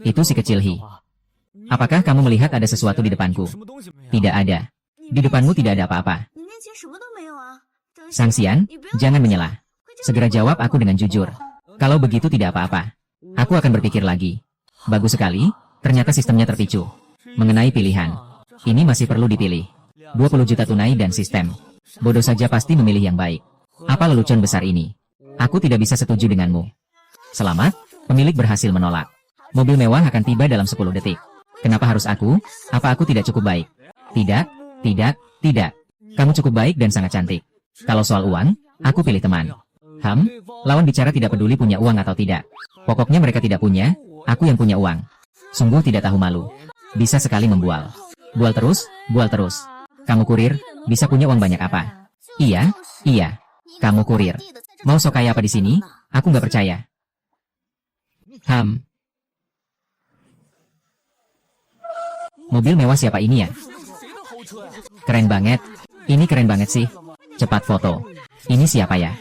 Itu si kecil Hi. Apakah kamu melihat ada sesuatu di depanku? Tidak ada. Di depanmu tidak ada apa-apa. Sang Xian, jangan menyela. Segera jawab aku dengan jujur. Kalau begitu tidak apa-apa. Aku akan berpikir lagi. Bagus sekali, ternyata sistemnya terpicu. Mengenai pilihan. Ini masih perlu dipilih. 20 juta tunai dan sistem. Bodoh saja pasti memilih yang baik. Apa lelucon besar ini? Aku tidak bisa setuju denganmu. Selamat, pemilik berhasil menolak. Mobil mewah akan tiba dalam 10 detik. Kenapa harus aku? Apa aku tidak cukup baik? Tidak, tidak, tidak. Kamu cukup baik dan sangat cantik. Kalau soal uang, aku pilih teman. Lawan bicara tidak peduli punya uang atau tidak. Pokoknya mereka tidak punya, aku yang punya uang. Sungguh tidak tahu malu. Bisa sekali membual. Bual terus, bual terus. Kamu kurir, bisa punya uang banyak apa? Iya, iya. Kamu kurir. Mau sok kaya apa di sini? Aku nggak percaya. Mobil mewah siapa ini ya? Keren banget. Ini keren banget sih. Cepat foto. Ini siapa ya?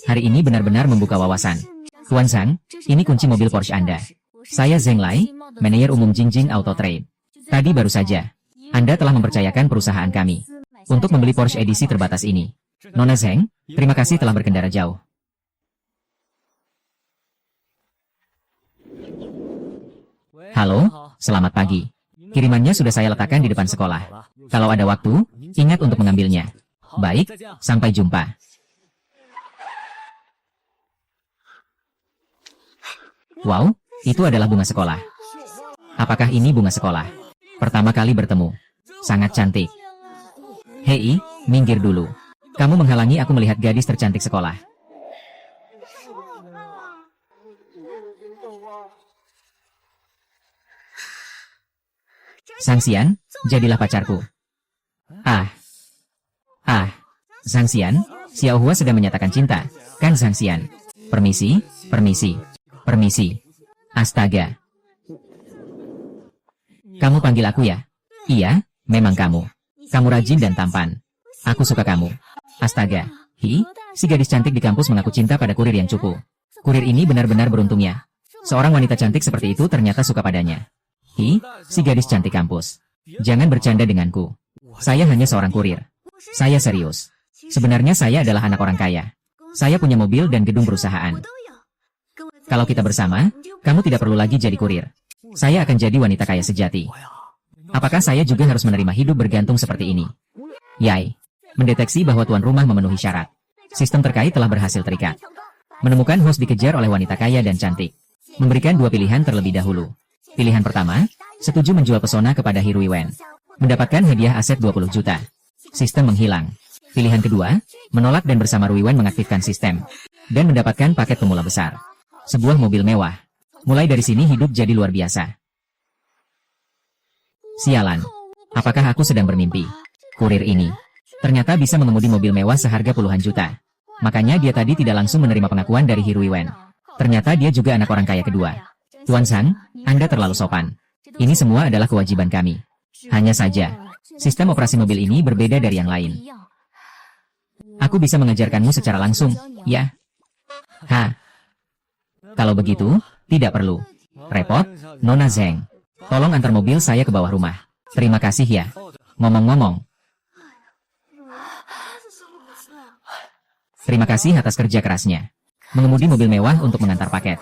Hari ini benar-benar membuka wawasan. Tuan Sang, ini kunci mobil Porsche Anda. Saya Zheng Lai, manajer umum Jingjing Auto Trade. Tadi baru saja, Anda telah mempercayakan perusahaan kami untuk membeli Porsche edisi terbatas ini. Nona Zheng, terima kasih telah berkendara jauh. Halo, selamat pagi. Kirimannya sudah saya letakkan di depan sekolah. Kalau ada waktu, ingat untuk mengambilnya. Baik, sampai jumpa. Wow, itu adalah bunga sekolah. Apakah ini bunga sekolah? Pertama kali bertemu. Sangat cantik. Hei, minggir dulu. Kamu menghalangi aku melihat gadis tercantik sekolah. Sang Xian, jadilah pacarku. Sang Xian, Xiao Hua sedang menyatakan cinta, kan Sang Xian? Permisi, permisi, permisi. Astaga. Kamu panggil aku ya? Iya, memang kamu. Kamu rajin dan tampan. Aku suka kamu. Astaga. Si gadis cantik di kampus mengaku cinta pada kurir yang cupu. Kurir ini benar-benar beruntungnya. Seorang wanita cantik seperti itu ternyata suka padanya. Si gadis cantik kampus. Jangan bercanda denganku. Saya hanya seorang kurir. Saya serius. Sebenarnya saya adalah anak orang kaya. Saya punya mobil dan gedung perusahaan. Kalau kita bersama, kamu tidak perlu lagi jadi kurir. Saya akan jadi wanita kaya sejati. Apakah saya juga harus menerima hidup bergantung seperti ini? Yai. Mendeteksi bahwa tuan rumah memenuhi syarat. Sistem terkait telah berhasil terikat. Menemukan host dikejar oleh wanita kaya dan cantik. Memberikan dua pilihan terlebih dahulu. Pilihan pertama, setuju menjual pesona kepada Hi Ruiwen. Mendapatkan hadiah aset 20 juta. Sistem menghilang. Pilihan kedua, menolak dan bersama Ruiwen mengaktifkan sistem. Dan mendapatkan paket pemula besar. Sebuah mobil mewah. Mulai dari sini hidup jadi luar biasa. Sialan. Apakah aku sedang bermimpi? Kurir ini ternyata bisa mengemudi mobil mewah seharga puluhan juta. Makanya dia tadi tidak langsung menerima pengakuan dari Hi Ruiwen. Ternyata dia juga anak orang kaya kedua. Tuan Sang, Anda terlalu sopan. Ini semua adalah kewajiban kami. Hanya saja, sistem operasi mobil ini berbeda dari yang lain. Aku bisa mengajarkanmu secara langsung, ya? Kalau begitu, tidak perlu. Repot, Nona Zheng. Tolong antar mobil saya ke bawah rumah. Terima kasih ya. Ngomong-ngomong. Terima kasih atas kerja kerasnya. Mengemudi mobil mewah untuk mengantar paket.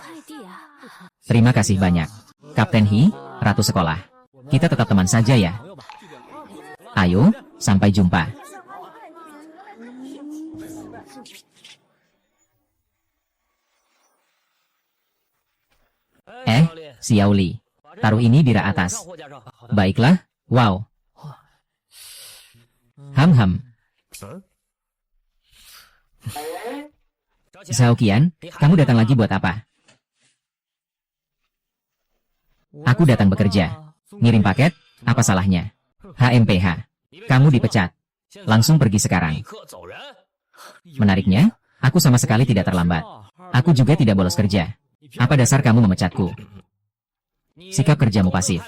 Terima kasih banyak. Kapten Hi, Ratu Sekolah. Kita tetap teman saja ya. Ayo, sampai jumpa. Xiao Li. Taruh ini di rak atas. Baiklah, wow. Zhao Qian, kamu datang lagi buat apa? Aku datang bekerja. Ngirim paket, apa salahnya? HMPH. Kamu dipecat. Langsung pergi sekarang. Menariknya, aku sama sekali tidak terlambat. Aku juga tidak bolos kerja. Apa dasar kamu memecatku? Sikap kerjamu pasif.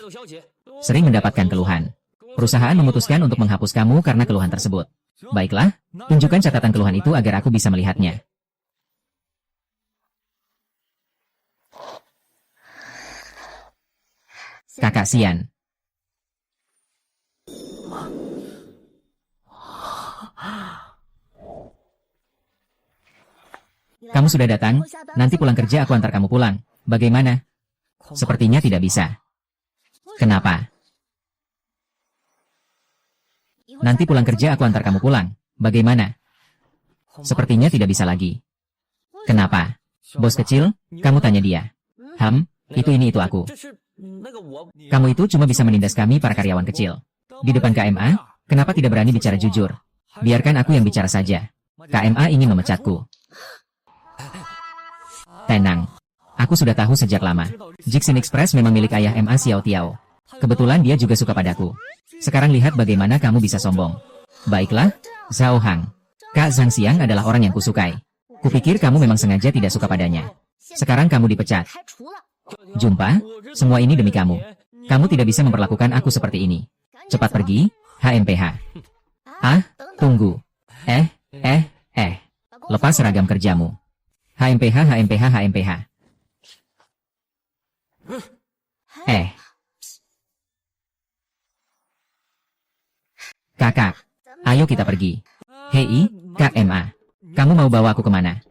Sering mendapatkan keluhan. Perusahaan memutuskan untuk menghapus kamu karena keluhan tersebut. Baiklah, tunjukkan catatan keluhan itu agar aku bisa melihatnya. Kakak Xian. Kamu sudah datang, nanti pulang kerja aku antar kamu pulang. Bagaimana? Sepertinya tidak bisa. Kenapa? Nanti pulang kerja aku antar kamu pulang. Bagaimana? Sepertinya tidak bisa lagi. Kenapa? Bos kecil, kamu tanya dia. Ini itu aku. Kamu itu cuma bisa menindas kami para karyawan kecil. Di depan KMA, kenapa tidak berani bicara jujur? Biarkan aku yang bicara saja. KMA ingin memecatku. Tenang. Aku sudah tahu sejak lama. Jixin Express memang milik ayah MA Xiao Tiao. Kebetulan dia juga suka padaku. Sekarang lihat bagaimana kamu bisa sombong. Baiklah, Zhao Hang. Kak Zhang Xiang adalah orang yang kusukai. Kupikir kamu memang sengaja tidak suka padanya. Sekarang kamu dipecat. Jumpa, semua ini demi kamu. Kamu tidak bisa memperlakukan aku seperti ini. Cepat pergi, HMPH. Tunggu. Lepas seragam kerjamu. HMPH, HMPH, HMPH. Kakak, ayo kita pergi. Hei, Kak MA. Kamu mau bawa aku kemana?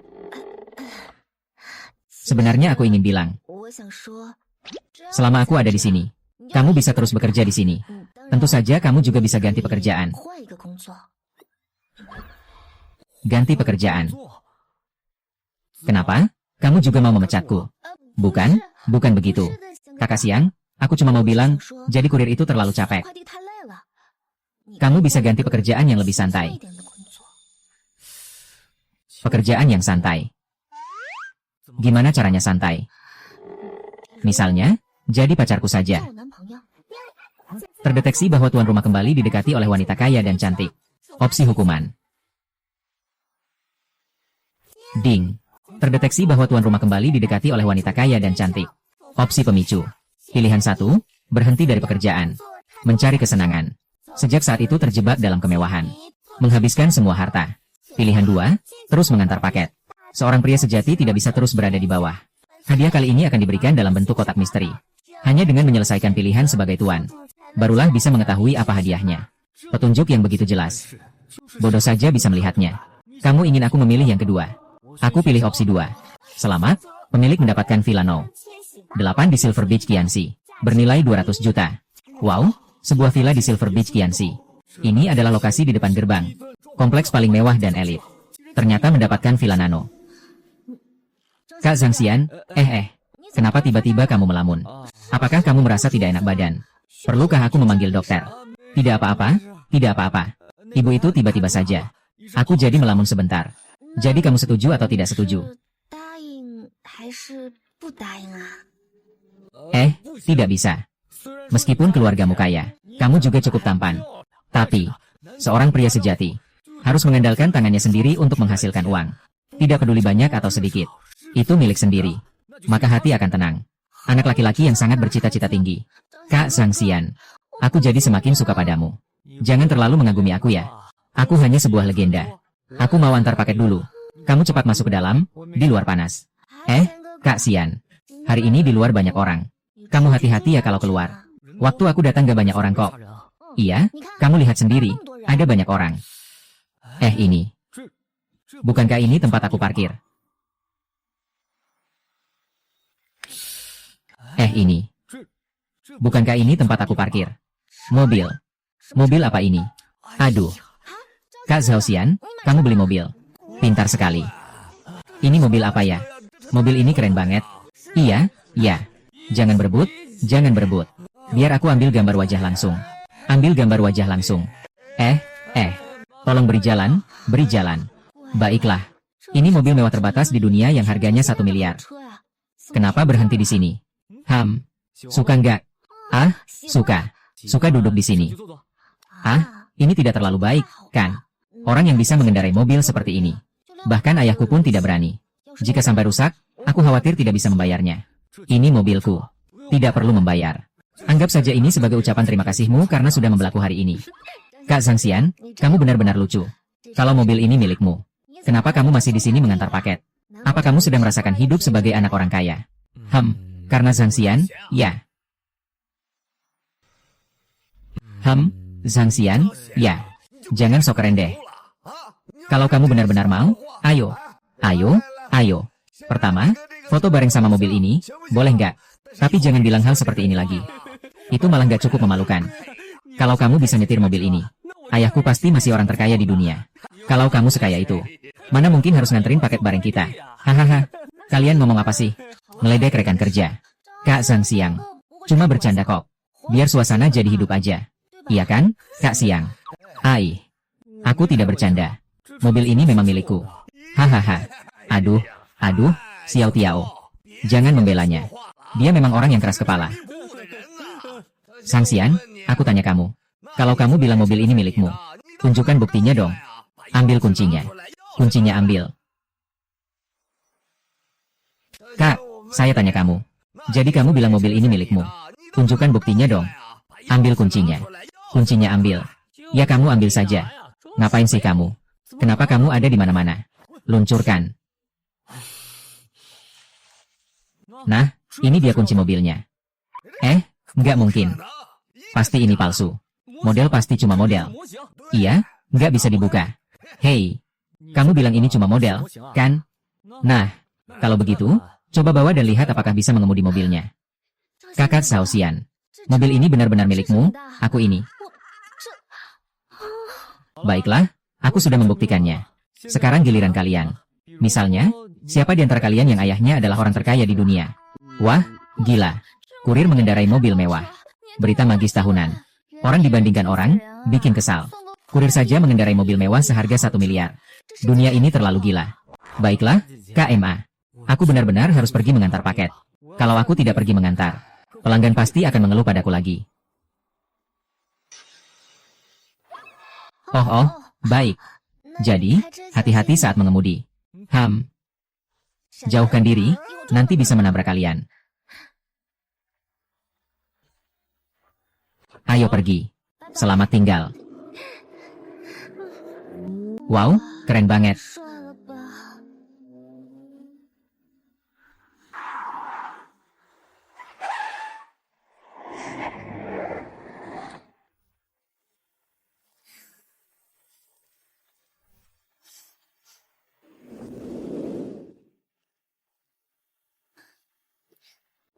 Sebenarnya aku ingin bilang. Selama aku ada di sini, kamu bisa terus bekerja di sini. Tentu saja kamu juga bisa ganti pekerjaan. Ganti pekerjaan. Kenapa? Kamu juga mau memecatku? Bukan begitu. Kakak Xiang, aku cuma mau bilang, jadi kurir itu terlalu capek. Kamu bisa ganti pekerjaan yang lebih santai. Pekerjaan yang santai. Gimana caranya santai? Misalnya, jadi pacarku saja. Terdeteksi bahwa tuan rumah kembali didekati oleh wanita kaya dan cantik. Opsi hukuman. Ding. Terdeteksi bahwa tuan rumah kembali didekati oleh wanita kaya dan cantik. Opsi pemicu. Pilihan 1, berhenti dari pekerjaan. Mencari kesenangan. Sejak saat itu terjebak dalam kemewahan. Menghabiskan semua harta. Pilihan 2, terus mengantar paket. Seorang pria sejati tidak bisa terus berada di bawah. Hadiah kali ini akan diberikan dalam bentuk kotak misteri. Hanya dengan menyelesaikan pilihan sebagai tuan, barulah bisa mengetahui apa hadiahnya. Petunjuk yang begitu jelas. Bodoh saja bisa melihatnya. Kamu ingin aku memilih yang kedua. Aku pilih opsi 2. Selamat, pemilik mendapatkan Villa No. 8 di Silver Beach Qianxi. Bernilai 200 juta. Wow, sebuah villa di Silver Beach Qianxi. Ini adalah lokasi di depan gerbang. Kompleks paling mewah dan elit. Ternyata mendapatkan Villa Nano. Kak Zhang Xian, kenapa tiba-tiba kamu melamun? Apakah kamu merasa tidak enak badan? Perlukah aku memanggil dokter? Tidak apa-apa, tidak apa-apa. Ibu itu tiba-tiba saja. Aku jadi melamun sebentar. Jadi kamu setuju atau tidak setuju? Tidak bisa. Meskipun keluargamu kaya, kamu juga cukup tampan. Tapi, seorang pria sejati harus mengandalkan tangannya sendiri untuk menghasilkan uang. Tidak peduli banyak atau sedikit. Itu milik sendiri. Maka hati akan tenang. Anak laki-laki yang sangat bercita-cita tinggi. Kak Zhang Xian, aku jadi semakin suka padamu. Jangan terlalu mengagumi aku ya. Aku hanya sebuah legenda. Aku mau antar paket dulu. Kamu cepat masuk ke dalam, di luar panas. Kak Xian, hari ini di luar banyak orang. Kamu hati-hati ya kalau keluar. Waktu aku datang gak banyak orang kok. Iya, kamu lihat sendiri, ada banyak orang. Ini. Bukankah ini tempat aku parkir? Ini. Bukankah ini tempat aku parkir? Mobil. Mobil apa ini? Aduh. Kak Zhao Xian, kamu beli mobil. Pintar sekali. Ini mobil apa ya? Mobil ini keren banget. Iya. Jangan berebut, jangan berebut. Biar aku ambil gambar wajah langsung. Ambil gambar wajah langsung. Tolong beri jalan, beri jalan. Baiklah. Ini mobil mewah terbatas di dunia yang harganya 1 miliar. Kenapa berhenti di sini? Suka nggak? Suka. Suka duduk di sini. Ini tidak terlalu baik, kan? Orang yang bisa mengendarai mobil seperti ini. Bahkan ayahku pun tidak berani. Jika sampai rusak, aku khawatir tidak bisa membayarnya. Ini mobilku. Tidak perlu membayar. Anggap saja ini sebagai ucapan terima kasihmu karena sudah membelaku hari ini. Kak Zhang Xian, kamu benar-benar lucu. Kalau mobil ini milikmu, kenapa kamu masih di sini mengantar paket? Apa kamu sudah merasakan hidup sebagai anak orang kaya? Karena Zhang Xian, ya. Zhang Xian, ya. Jangan sok keren deh. Kalau kamu benar-benar mau, ayo. Ayo, ayo. Pertama, foto bareng sama mobil ini, boleh nggak? Tapi jangan bilang hal seperti ini lagi. Itu malah nggak cukup memalukan. Kalau kamu bisa nyetir mobil ini, ayahku pasti masih orang terkaya di dunia. Kalau kamu sekaya itu, mana mungkin harus nganterin paket bareng kita? Hahaha. Kalian ngomong apa sih? Ngeledek rekan kerja. Kak Zhang Xiang. Cuma bercanda kok. Biar suasana jadi hidup aja. Iya kan, Kak Xiang? Ai. Aku tidak bercanda. Mobil ini memang milikku. Hahaha. Aduh, Xiao Tiao. Jangan membelanya. Dia memang orang yang keras kepala. Zhang Xian, aku tanya kamu. Kalau kamu bilang mobil ini milikmu, tunjukkan buktinya dong. Ambil kuncinya. Kuncinya ambil. Kak, saya tanya kamu. Jadi kamu bilang mobil ini milikmu. Tunjukkan buktinya dong. Ambil kuncinya. Kuncinya ambil. Ya kamu ambil saja. Ngapain sih kamu? Kenapa kamu ada di mana-mana? Luncurkan. Nah, ini dia kunci mobilnya. Nggak mungkin. Pasti ini palsu. Model pasti cuma model. Iya, nggak bisa dibuka. Hei, kamu bilang ini cuma model, kan? Nah, kalau begitu, coba bawa dan lihat apakah bisa mengemudi mobilnya. Kakak Xiao Xian, mobil ini benar-benar milikmu, aku ini. Baiklah, aku sudah membuktikannya. Sekarang giliran kalian. Misalnya, siapa di antara kalian yang ayahnya adalah orang terkaya di dunia? Wah, gila. Kurir mengendarai mobil mewah. Berita magis tahunan. Orang dibandingkan orang, bikin kesal. Kurir saja mengendarai mobil mewah seharga 1 miliar. Dunia ini terlalu gila. Baiklah, KMA. Aku benar-benar harus pergi mengantar paket. Kalau aku tidak pergi mengantar, pelanggan pasti akan mengeluh padaku lagi. Oh, baik. Jadi, hati-hati saat mengemudi. Jauhkan diri, nanti bisa menabrak kalian. Ayo pergi. Selamat tinggal. Wow, keren banget.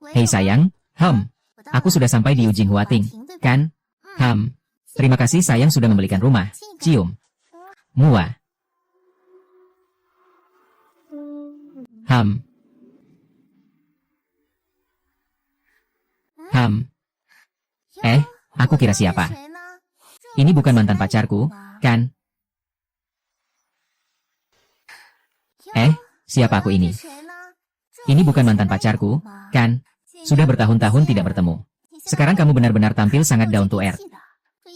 Hei sayang, aku sudah sampai di Ujing Huating, kan? Terima kasih sayang sudah membelikan rumah. Cium. Mua. Aku kira siapa? Ini bukan mantan pacarku, kan? Siapa aku ini? Ini bukan mantan pacarku, kan? Sudah bertahun-tahun tidak bertemu. Sekarang kamu benar-benar tampil sangat down to earth.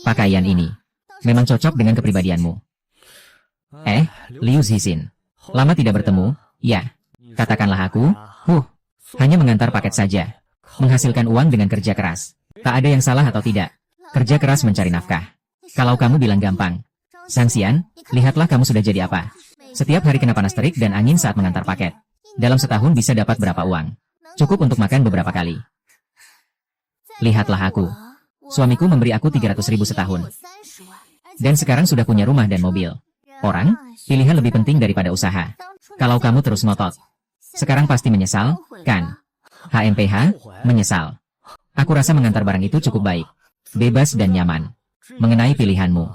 Pakaian ini memang cocok dengan kepribadianmu. Liu Zixin. Lama tidak bertemu, ya. Katakanlah aku, hanya mengantar paket saja. Menghasilkan uang dengan kerja keras. Tak ada yang salah atau tidak. Kerja keras mencari nafkah. Kalau kamu bilang gampang. Zhang Xian, lihatlah kamu sudah jadi apa. Setiap hari kena panas terik dan angin saat mengantar paket. Dalam setahun bisa dapat berapa uang? Cukup untuk makan beberapa kali. Lihatlah aku. Suamiku memberi aku 300.000 setahun. Dan sekarang sudah punya rumah dan mobil. Orang, pilihan lebih penting daripada usaha. Kalau kamu terus ngotot, sekarang pasti menyesal, kan? HMPH, menyesal. Aku rasa mengantar barang itu cukup baik. Bebas dan nyaman. Mengenai pilihanmu.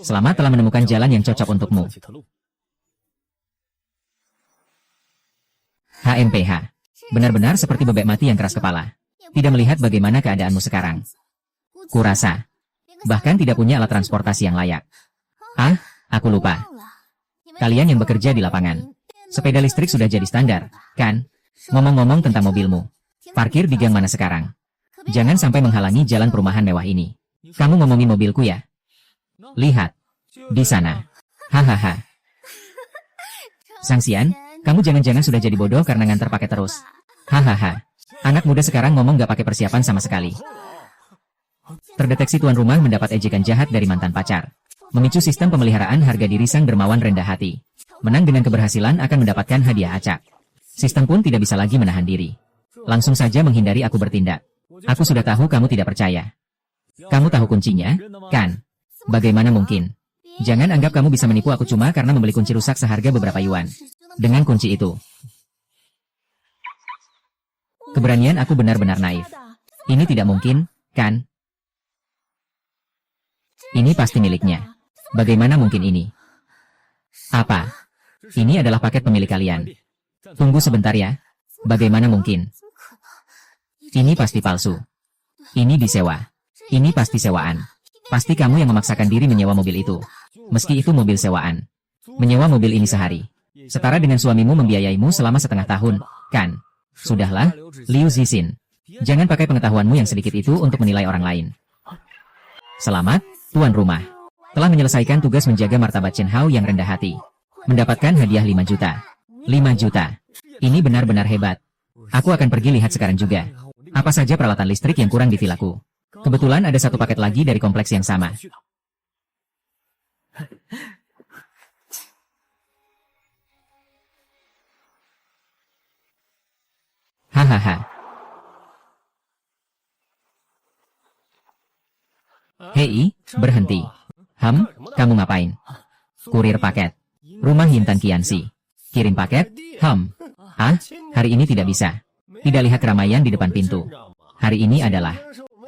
Selamat telah menemukan jalan yang cocok untukmu. HMPH. Benar-benar seperti bebek mati yang keras kepala. Tidak melihat bagaimana keadaanmu sekarang. Kurasa. Bahkan tidak punya alat transportasi yang layak. Aku lupa. Kalian yang bekerja di lapangan. Sepeda listrik sudah jadi standar, kan? Ngomong-ngomong tentang mobilmu. Parkir di gang mana sekarang? Jangan sampai menghalangi jalan perumahan mewah ini. Kamu ngomongin mobilku ya? Lihat. Di sana. Hahaha. Zhang Xian, kamu jangan-jangan sudah jadi bodoh karena ngantar pakai terus. Hahaha. Anak muda sekarang ngomong gak pakai persiapan sama sekali. Terdeteksi tuan rumah mendapat ejekan jahat dari mantan pacar. Memicu sistem pemeliharaan harga diri sang dermawan rendah hati. Menang dengan keberhasilan akan mendapatkan hadiah acak. Sistem pun tidak bisa lagi menahan diri. Langsung saja menghindari aku bertindak. Aku sudah tahu kamu tidak percaya. Kamu tahu kuncinya, kan? Bagaimana mungkin? Jangan anggap kamu bisa menipu aku cuma karena membeli kunci rusak seharga beberapa yuan. Dengan kunci itu. Keberanian aku benar-benar naif. Ini tidak mungkin, kan? Ini pasti miliknya. Bagaimana mungkin ini? Apa? Ini adalah paket pemilik kalian. Tunggu sebentar ya. Bagaimana mungkin? Ini pasti palsu. Ini disewa. Ini pasti sewaan. Pasti kamu yang memaksakan diri menyewa mobil itu. Meski itu mobil sewaan. Menyewa mobil ini sehari. Setara dengan suamimu membiayaimu selama setengah tahun, kan? Sudahlah, Liu Zixin. Jangan pakai pengetahuanmu yang sedikit itu untuk menilai orang lain. Selamat, tuan rumah. Telah menyelesaikan tugas menjaga martabat Chen Hao yang rendah hati. Mendapatkan hadiah 5 juta. 5 juta. Ini benar-benar hebat. Aku akan pergi lihat sekarang juga. Apa saja peralatan listrik yang kurang di vilaku. Kebetulan ada satu paket lagi dari kompleks yang sama. Hahaha. Hei, berhenti. Kamu ngapain? Kurir paket. Rumah Hintan Qianxi. Kirim paket? Hari ini tidak bisa. Tidak lihat keramaian di depan pintu. Hari ini adalah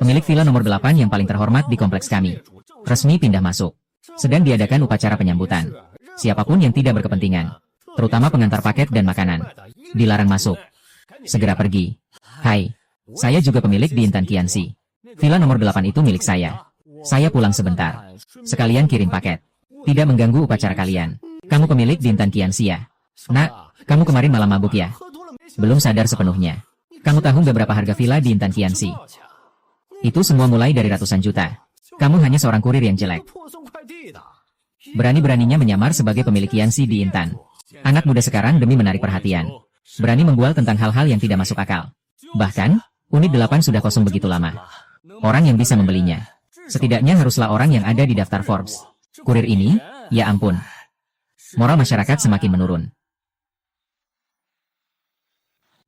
pemilik villa nomor 8 yang paling terhormat di kompleks kami. Resmi pindah masuk. Sedang diadakan upacara penyambutan. Siapapun yang tidak berkepentingan, terutama pengantar paket dan makanan, dilarang masuk. Segera pergi. Hai, saya juga pemilik di Hintan Qianxi. Villa nomor 8 itu milik saya. Saya pulang sebentar. Sekalian kirim paket. Tidak mengganggu upacara kalian. Kamu pemilik di Hintan Qianxi ya? Nak, kamu kemarin malam mabuk ya? Belum sadar sepenuhnya. Kamu tahu beberapa harga villa di Hintan Qianxi? Itu semua mulai dari ratusan juta. Kamu hanya seorang kurir yang jelek. Berani-beraninya menyamar sebagai pemilik Qianxi di Intan. Anak muda sekarang demi menarik perhatian. Berani membual tentang hal-hal yang tidak masuk akal. Bahkan, unit 8 sudah kosong begitu lama. Orang yang bisa membelinya. Setidaknya haruslah orang yang ada di daftar Forbes. Kurir ini, ya ampun. Moral masyarakat semakin menurun.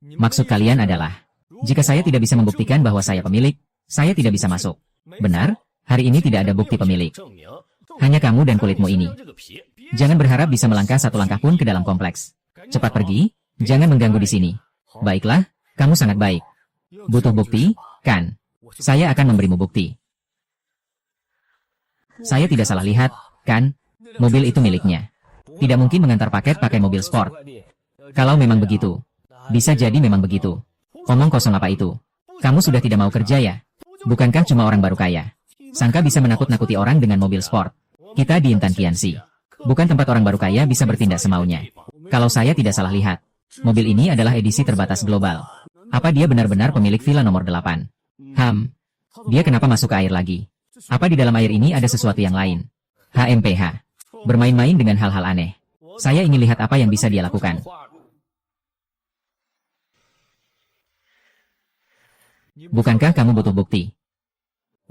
Maksud kalian adalah, jika saya tidak bisa membuktikan bahwa saya pemilik, saya tidak bisa masuk. Benar, hari ini tidak ada bukti pemilik. Hanya kamu dan kulitmu ini. Jangan berharap bisa melangkah satu langkah pun ke dalam kompleks. Cepat pergi, jangan mengganggu di sini. Baiklah, kamu sangat baik. Butuh bukti, kan? Saya akan memberimu bukti. Saya tidak salah lihat, kan? Mobil itu miliknya. Tidak mungkin mengantar paket pakai mobil sport. Kalau memang begitu, bisa jadi memang begitu. Omong kosong apa itu? Kamu sudah tidak mau kerja ya? Bukankah cuma orang baru kaya? Sangka bisa menakut-nakuti orang dengan mobil sport. Kita di Hintan Qianxi. Bukan tempat orang baru kaya bisa bertindak semaunya. Kalau saya tidak salah lihat, mobil ini adalah edisi terbatas global. Apa dia benar-benar pemilik villa nomor 8? Dia kenapa masuk ke air lagi? Apa di dalam air ini ada sesuatu yang lain? HMPH. Bermain-main dengan hal-hal aneh. Saya ingin lihat apa yang bisa dia lakukan. Bukankah kamu butuh bukti?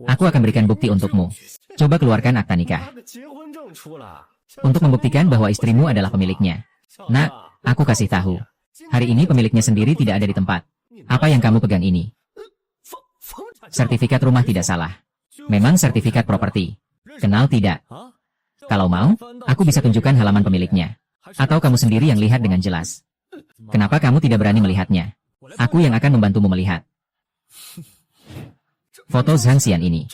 Aku akan berikan bukti untukmu. Coba keluarkan akta nikah. Untuk membuktikan bahwa istrimu adalah pemiliknya. Nak, aku kasih tahu. Hari ini pemiliknya sendiri tidak ada di tempat. Apa yang kamu pegang ini? Sertifikat rumah tidak salah. Memang sertifikat properti. Kenal tidak? Kalau mau, aku bisa tunjukkan halaman pemiliknya. Atau kamu sendiri yang lihat dengan jelas. Kenapa kamu tidak berani melihatnya? Aku yang akan membantumu melihat. Foto Zhang Xian ini.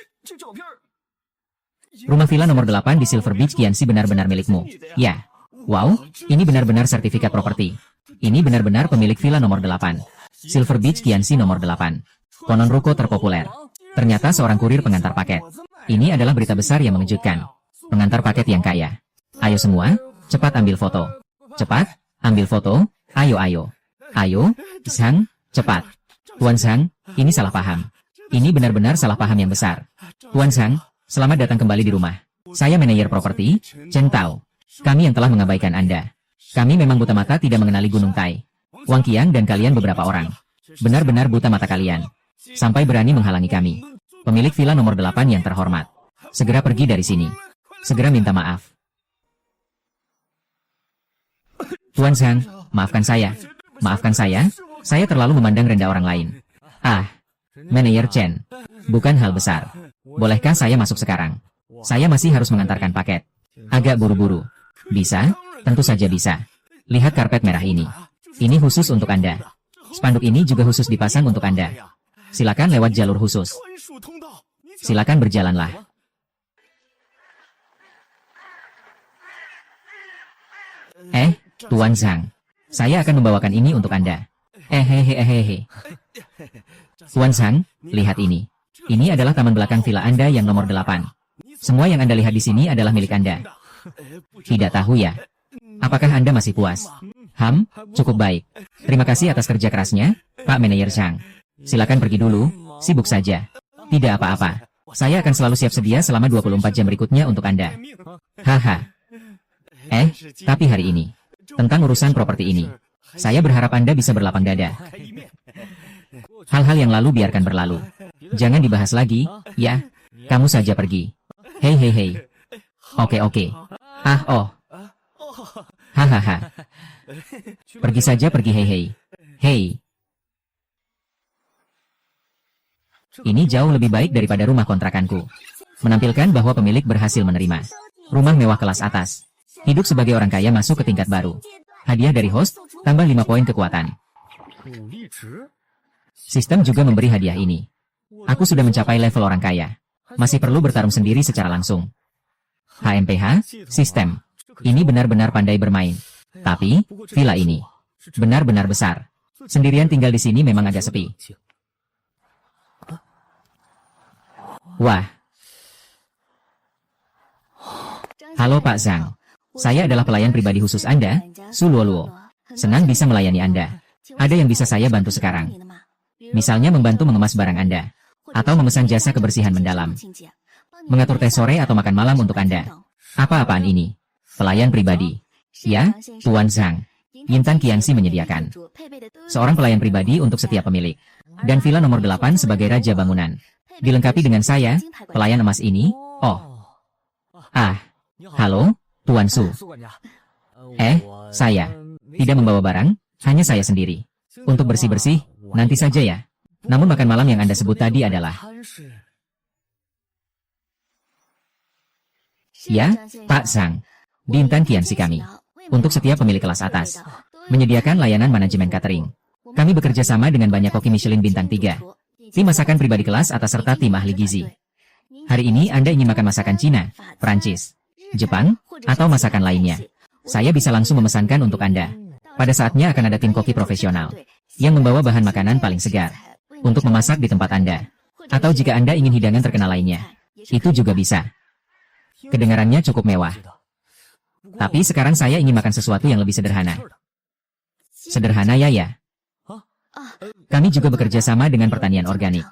Rumah villa nomor 8 di Silver Beach Qianxi benar-benar milikmu. Ya. Wow, ini benar-benar sertifikat properti. Ini benar-benar pemilik villa nomor 8. Silver Beach Qianxi nomor 8. Konon ruko terpopuler. Ternyata seorang kurir pengantar paket. Ini adalah berita besar yang mengejutkan. Pengantar paket yang kaya. Ayo semua, cepat ambil foto. Cepat, ambil foto. Ayo. Ayo, Zhang, cepat. Tuan Zhang, ini salah paham. Ini benar-benar salah paham yang besar. Tuan Zhang, selamat datang kembali di rumah. Saya manajer properti, Chen Tao. Kami yang telah mengabaikan Anda. Kami memang buta mata tidak mengenali Gunung Tai. Wang Qiang dan kalian beberapa orang. Benar-benar buta mata kalian. Sampai berani menghalangi kami. Pemilik villa nomor 8 yang terhormat. Segera pergi dari sini. Segera minta maaf. Tuan Zhang, maafkan saya. Maafkan saya terlalu memandang rendah orang lain. Manajer Chen. Bukan hal besar. Bolehkah saya masuk sekarang? Saya masih harus mengantarkan paket. Agak buru-buru. Bisa? Tentu saja bisa. Lihat karpet merah ini. Ini khusus untuk Anda. Spanduk ini juga khusus dipasang untuk Anda. Silakan lewat jalur khusus. Silakan berjalanlah. Tuan Zhang. Saya akan membawakan ini untuk Anda. Hehehe. Tuan Zhang, lihat ini. Ini adalah taman belakang villa Anda yang nomor 8. Semua yang Anda lihat di sini adalah milik Anda. Tidak tahu ya? Apakah Anda masih puas? Cukup baik. Terima kasih atas kerja kerasnya, Pak Manajer Zhang. Silakan pergi dulu, sibuk saja. Tidak apa-apa. Saya akan selalu siap sedia selama 24 jam berikutnya untuk Anda. Haha. Tapi hari ini, tentang urusan properti ini, saya berharap Anda bisa berlapang dada. Hal-hal yang lalu biarkan berlalu. Jangan dibahas lagi, ya. Kamu saja pergi. Hei. Oke. Hahaha. Pergi saja pergi hei. Ini jauh lebih baik daripada rumah kontrakanku. Menampilkan bahwa pemilik berhasil menerima rumah mewah kelas atas. Hidup sebagai orang kaya masuk ke tingkat baru. Hadiah dari host, tambah 5 poin kekuatan. Sistem juga memberi hadiah ini. Aku sudah mencapai level orang kaya. Masih perlu bertarung sendiri secara langsung. HMPH, sistem. Ini benar-benar pandai bermain. Tapi, villa ini benar-benar besar. Sendirian tinggal di sini memang agak sepi. Wah. Halo Pak Zhang. Saya adalah pelayan pribadi khusus Anda, Su Luoluo. Senang bisa melayani Anda. Ada yang bisa saya bantu sekarang. Misalnya membantu mengemas barang Anda. Atau memesan jasa kebersihan mendalam. Mengatur teh sore atau makan malam untuk Anda. Apa-apaan ini? Pelayan pribadi. Ya, Tuan Zhang. Yintan Qianxi menyediakan seorang pelayan pribadi untuk setiap pemilik. Dan villa nomor 8 sebagai raja bangunan. Dilengkapi dengan saya, pelayan emas ini. Halo, Tuan Su. Saya tidak membawa barang, hanya saya sendiri. Untuk bersih-bersih, nanti saja ya. Namun makan malam yang Anda sebut tadi adalah... Ya, Pak Zhang. Di Yintan Qianxi kami. Untuk setiap pemilik kelas atas. Menyediakan layanan manajemen catering. Kami bekerja sama dengan banyak koki Michelin bintang 3. Tim masakan pribadi kelas atas serta tim ahli gizi. Hari ini Anda ingin makan masakan Cina, Prancis, Jepang, atau masakan lainnya. Saya bisa langsung memesankan untuk Anda. Pada saatnya akan ada tim koki profesional yang membawa bahan makanan paling segar untuk memasak di tempat Anda. Atau jika Anda ingin hidangan terkenal lainnya, itu juga bisa. Kedengarannya cukup mewah. Tapi sekarang saya ingin makan sesuatu yang lebih sederhana. Sederhana ya. Kami juga bekerja sama dengan pertanian organik.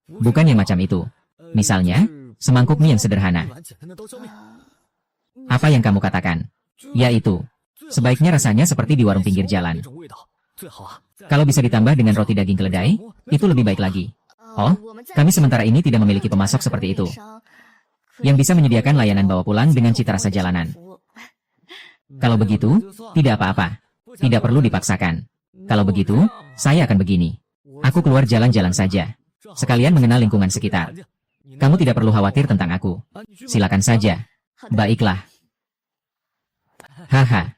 Bukan yang macam itu. Misalnya, semangkuk mie yang sederhana. Apa yang kamu katakan? Yaitu, sebaiknya rasanya seperti di warung pinggir jalan. Kalau bisa ditambah dengan roti daging keledai, itu lebih baik lagi. Kami sementara ini tidak memiliki pemasok seperti itu. Yang bisa menyediakan layanan bawa pulang dengan cita rasa jalanan. Kalau begitu, tidak apa-apa. Tidak perlu dipaksakan. Kalau begitu, saya akan begini. Aku keluar jalan-jalan saja. Sekalian mengenal lingkungan sekitar. Kamu tidak perlu khawatir tentang aku. Silakan saja. Baiklah. Haha.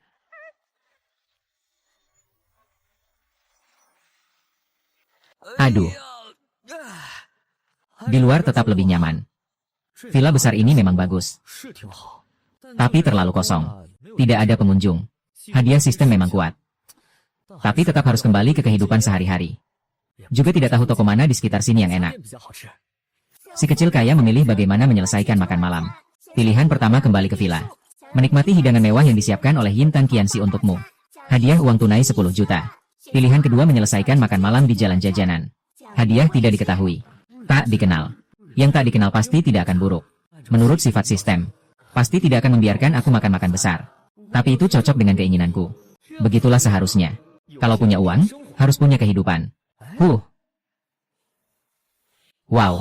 Aduh. Di luar tetap lebih nyaman. Villa besar ini memang bagus. Tapi terlalu kosong. Tidak ada pengunjung. Hadiah sistem memang kuat. Tapi tetap harus kembali ke kehidupan sehari-hari. Juga tidak tahu toko mana di sekitar sini yang enak. Si kecil kaya memilih bagaimana menyelesaikan makan malam. Pilihan pertama kembali ke villa. Menikmati hidangan mewah yang disiapkan oleh Yintan Qianxi untukmu. Hadiah uang tunai 10 juta. Pilihan kedua menyelesaikan makan malam di jalan jajanan. Hadiah tidak diketahui. Tak dikenal. Yang tak dikenal pasti tidak akan buruk. Menurut sifat sistem, pasti tidak akan membiarkan aku makan-makan besar. Tapi itu cocok dengan keinginanku. Begitulah seharusnya. Kalau punya uang, harus punya kehidupan. Wow.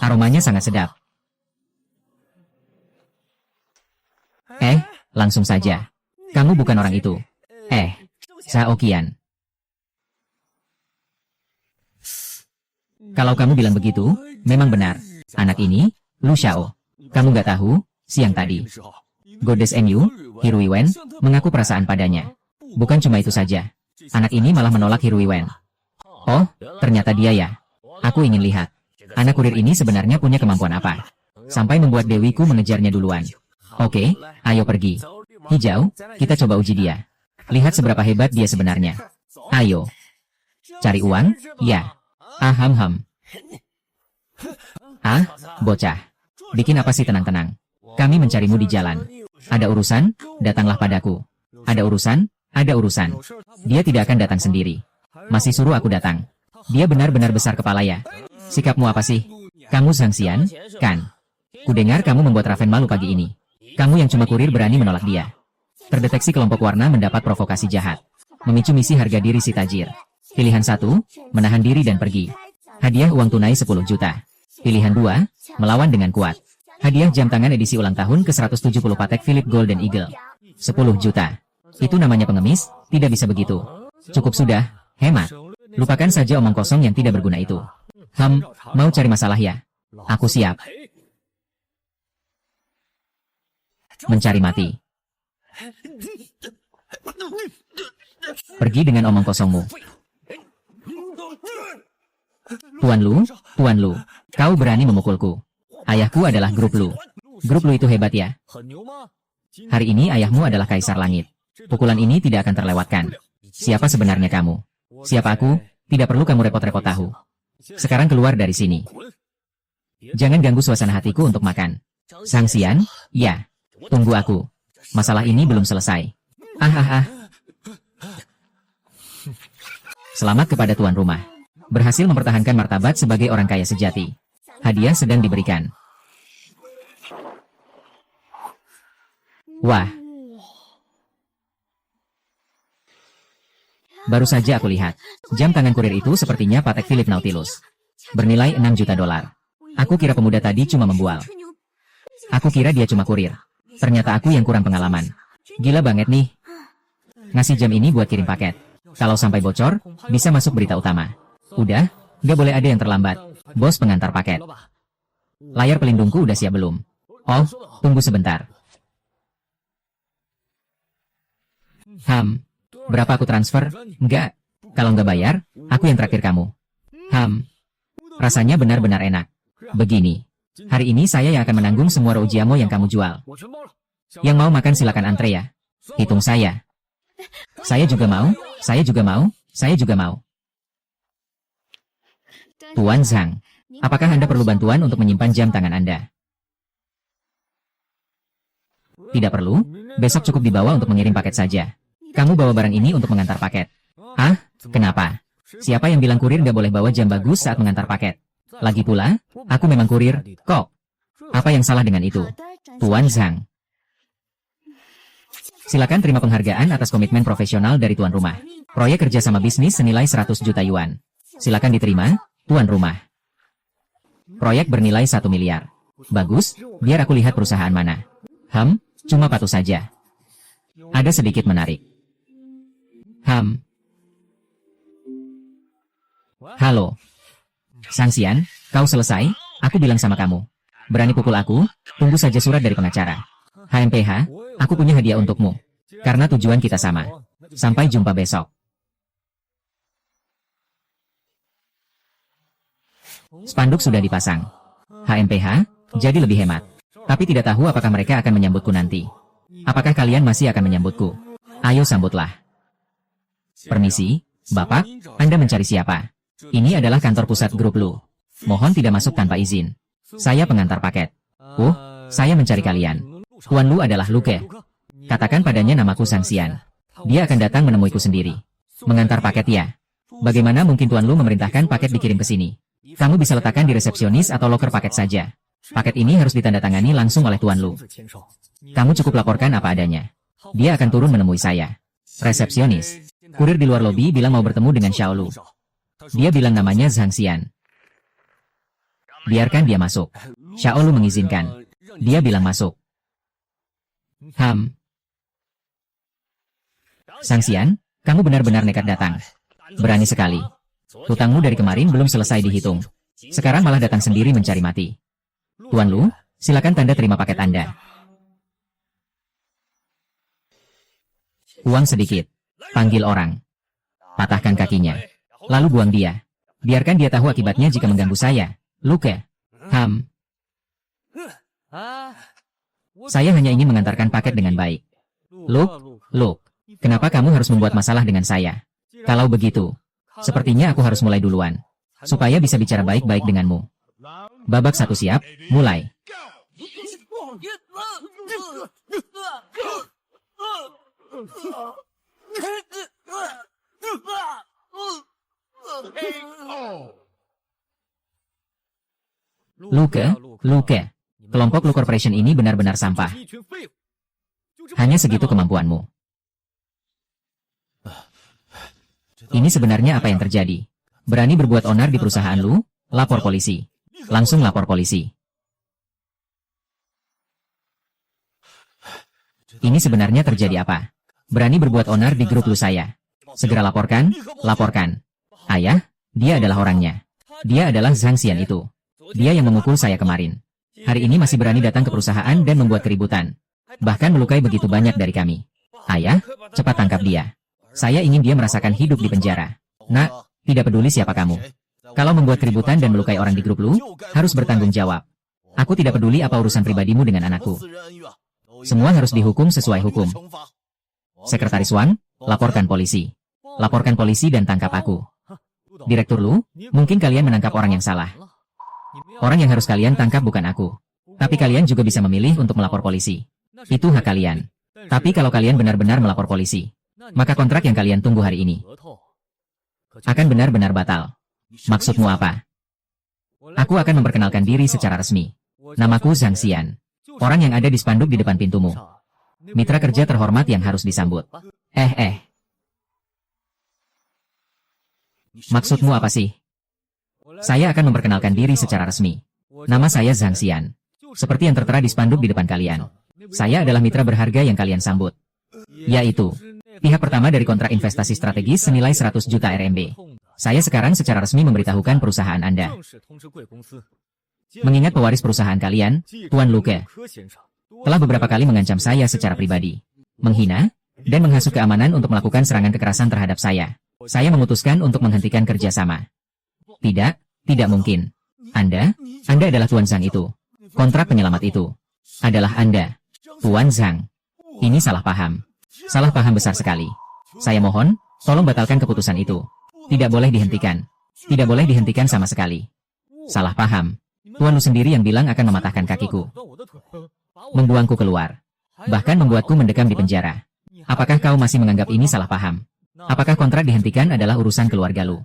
Aromanya sangat sedap. Langsung saja. Kamu bukan orang itu. Zhao Qian. Kalau kamu bilang begitu, memang benar. Anak ini, Lu Xiao. Kamu nggak tahu, siang tadi. Goddess MU, Hirui Wen, mengaku perasaan padanya. Bukan cuma itu saja. Anak ini malah menolak Hirui Wen. Oh, ternyata dia ya. Aku ingin lihat. Anak kurir ini sebenarnya punya kemampuan apa? Sampai membuat dewiku mengejarnya duluan. Oke, ayo pergi. Hijau, kita coba uji dia. Lihat seberapa hebat dia sebenarnya. Ayo. Cari uang? Ya. Ham. Ah, bocah. Bikin apa sih tenang-tenang? Kami mencarimu di jalan. Ada urusan? Datanglah padaku. Ada urusan? Ada urusan. Dia tidak akan datang sendiri. Masih suruh aku datang. Dia benar-benar besar kepala ya. Sikapmu apa sih? Kamu Zhang Xian, kan? Kudengar kamu membuat Raven malu pagi ini. Kamu yang cuma kurir berani menolak dia. Terdeteksi kelompok warna mendapat provokasi jahat. Memicu misi harga diri si tajir. Pilihan 1, menahan diri dan pergi. Hadiah uang tunai 10 juta. Pilihan 2, melawan dengan kuat. Hadiah jam tangan edisi ulang tahun ke-170 Patek Philippe Golden Eagle. 10 juta. Itu namanya pengemis, tidak bisa begitu. Cukup sudah, hemat. Lupakan saja omong kosong yang tidak berguna itu. Mau cari masalah ya? Aku siap. Mencari mati. Pergi dengan omong kosongmu. Tuan Lu, kau berani memukulku. Ayahku adalah grup Lu. Grup Lu itu hebat ya. Hari ini ayahmu adalah Kaisar Langit. Pukulan ini tidak akan terlewatkan. Siapa sebenarnya kamu? Siapa aku? Tidak perlu kamu repot-repot tahu. Sekarang keluar dari sini. Jangan ganggu suasana hatiku untuk makan. Zhang Xian, ya. Tunggu aku. Masalah ini belum selesai. Selamat kepada tuan rumah. Berhasil mempertahankan martabat sebagai orang kaya sejati. Hadiah sedang diberikan. Wah. Baru saja aku lihat. Jam tangan kurir itu sepertinya Patek Philippe Nautilus. Bernilai 6 juta dolar. Aku kira pemuda tadi cuma membual. Aku kira dia cuma kurir. Ternyata aku yang kurang pengalaman. Gila banget nih. Ngasih jam ini buat kirim paket. Kalau sampai bocor, bisa masuk berita utama. Udah, gak boleh ada yang terlambat. Bos pengantar paket. Layar pelindungku udah siap belum? Oh, tunggu sebentar. Berapa aku transfer? Enggak. Kalau nggak bayar, aku yang traktir kamu. Rasanya benar-benar enak. Begini. Hari ini saya yang akan menanggung semua Roujiamo yang kamu jual. Yang mau makan silakan antre ya. Hitung saya. Saya juga mau, saya juga mau, saya juga mau. Tuan Zhang, apakah Anda perlu bantuan untuk menyimpan jam tangan Anda? Tidak perlu, besok cukup dibawa untuk mengirim paket saja. Kamu bawa barang ini untuk mengantar paket. Kenapa? Siapa yang bilang kurir nggak boleh bawa jam bagus saat mengantar paket? Lagi pula, aku memang kurir, kok. Apa yang salah dengan itu? Tuan Zhang. Silakan terima penghargaan atas komitmen profesional dari tuan rumah. Proyek kerjasama bisnis senilai 100 juta yuan. Silakan diterima, tuan rumah. Proyek bernilai 1 miliar. Bagus, biar aku lihat perusahaan mana. Cuma patuh saja. Ada sedikit menarik. Halo. Zhang Xian, kau selesai? Aku bilang sama kamu. Berani pukul aku? Tunggu saja surat dari pengacara. HMPH, aku punya hadiah untukmu. Karena tujuan kita sama. Sampai jumpa besok. Spanduk sudah dipasang. HMPH, jadi lebih hemat. Tapi tidak tahu apakah mereka akan menyambutku nanti. Apakah kalian masih akan menyambutku? Ayo sambutlah. Permisi, Bapak, Anda mencari siapa? Ini adalah kantor pusat grup Lu. Mohon tidak masuk tanpa izin. Saya pengantar paket. Saya mencari kalian. Tuan Lu adalah Luke. Katakan padanya namaku Zhang Xian. Dia akan datang menemuiku sendiri. Mengantar paket ya. Bagaimana mungkin Tuan Lu memerintahkan paket dikirim ke sini? Kamu bisa letakkan di resepsionis atau loker paket saja. Paket ini harus ditandatangani langsung oleh Tuan Lu. Kamu cukup laporkan apa adanya. Dia akan turun menemui saya. Resepsionis. Kurir di luar lobi bilang mau bertemu dengan Xiao Lu. Dia bilang namanya Zhang Xian. Biarkan dia masuk. Xiao Lu mengizinkan. Dia bilang masuk. Zhang Xian, kamu benar-benar nekat datang. Berani sekali. Hutangmu dari kemarin belum selesai dihitung. Sekarang malah datang sendiri mencari mati. Tuan Lu, silakan tanda terima paket Anda. Uang sedikit. Panggil orang. Patahkan kakinya. Lalu buang dia. Biarkan dia tahu akibatnya jika mengganggu saya. Luke. Saya hanya ingin mengantarkan paket dengan baik. Luke, kenapa kamu harus membuat masalah dengan saya? Kalau begitu, sepertinya aku harus mulai duluan. Supaya bisa bicara baik-baik denganmu. Babak 1 siap, mulai. Luke, kelompok Lu Corporation ini benar-benar sampah. Hanya segitu kemampuanmu. Ini sebenarnya apa yang terjadi? Berani berbuat onar di perusahaan Lu? Lapor polisi. Langsung lapor polisi. Ini sebenarnya terjadi apa? Berani berbuat onar di grup Lu saya. Segera laporkan, laporkan. Ayah, dia adalah orangnya. Dia adalah Zhang Xian itu. Dia yang memukul saya kemarin. Hari ini masih berani datang ke perusahaan dan membuat keributan. Bahkan melukai begitu banyak dari kami. Ayah, cepat tangkap dia. Saya ingin dia merasakan hidup di penjara. Nak, tidak peduli siapa kamu. Kalau membuat keributan dan melukai orang di grup Lu, harus bertanggung jawab. Aku tidak peduli apa urusan pribadimu dengan anakku. Semua harus dihukum sesuai hukum. Sekretaris Wang, laporkan polisi. Laporkan polisi dan tangkap aku. Direktur Lu, mungkin kalian menangkap orang yang salah. Orang yang harus kalian tangkap bukan aku. Tapi kalian juga bisa memilih untuk melapor polisi. Itu hak kalian. Tapi kalau kalian benar-benar melapor polisi, maka kontrak yang kalian tunggu hari ini akan benar-benar batal. Maksudmu apa? Aku akan memperkenalkan diri secara resmi. Namaku Zhang Xian. Orang yang ada di spanduk di depan pintumu. Mitra kerja terhormat yang harus disambut. Maksudmu apa sih? Saya akan memperkenalkan diri secara resmi. Nama saya Zhang Xian. Seperti yang tertera di spanduk di depan kalian. Saya adalah mitra berharga yang kalian sambut. Yaitu pihak pertama dari kontrak investasi strategis senilai 100 juta RMB. Saya sekarang secara resmi memberitahukan perusahaan Anda. Mengingat pewaris perusahaan kalian, Tuan Luke, telah beberapa kali mengancam saya secara pribadi, menghina, dan menghasut keamanan untuk melakukan serangan kekerasan terhadap saya. Saya memutuskan untuk menghentikan kerjasama. Tidak mungkin. Anda adalah Tuan Zhang itu. Kontrak penyelamat itu adalah Anda, Tuan Zhang. Ini salah paham. Salah paham besar sekali. Saya mohon, tolong batalkan keputusan itu. Tidak boleh dihentikan. Tidak boleh dihentikan sama sekali. Salah paham. Tuan Lu sendiri yang bilang akan mematahkan kakiku. Membuangku keluar. Bahkan membuatku mendekam di penjara. Apakah kau masih menganggap ini salah paham? Apakah kontrak dihentikan adalah urusan keluarga Lu?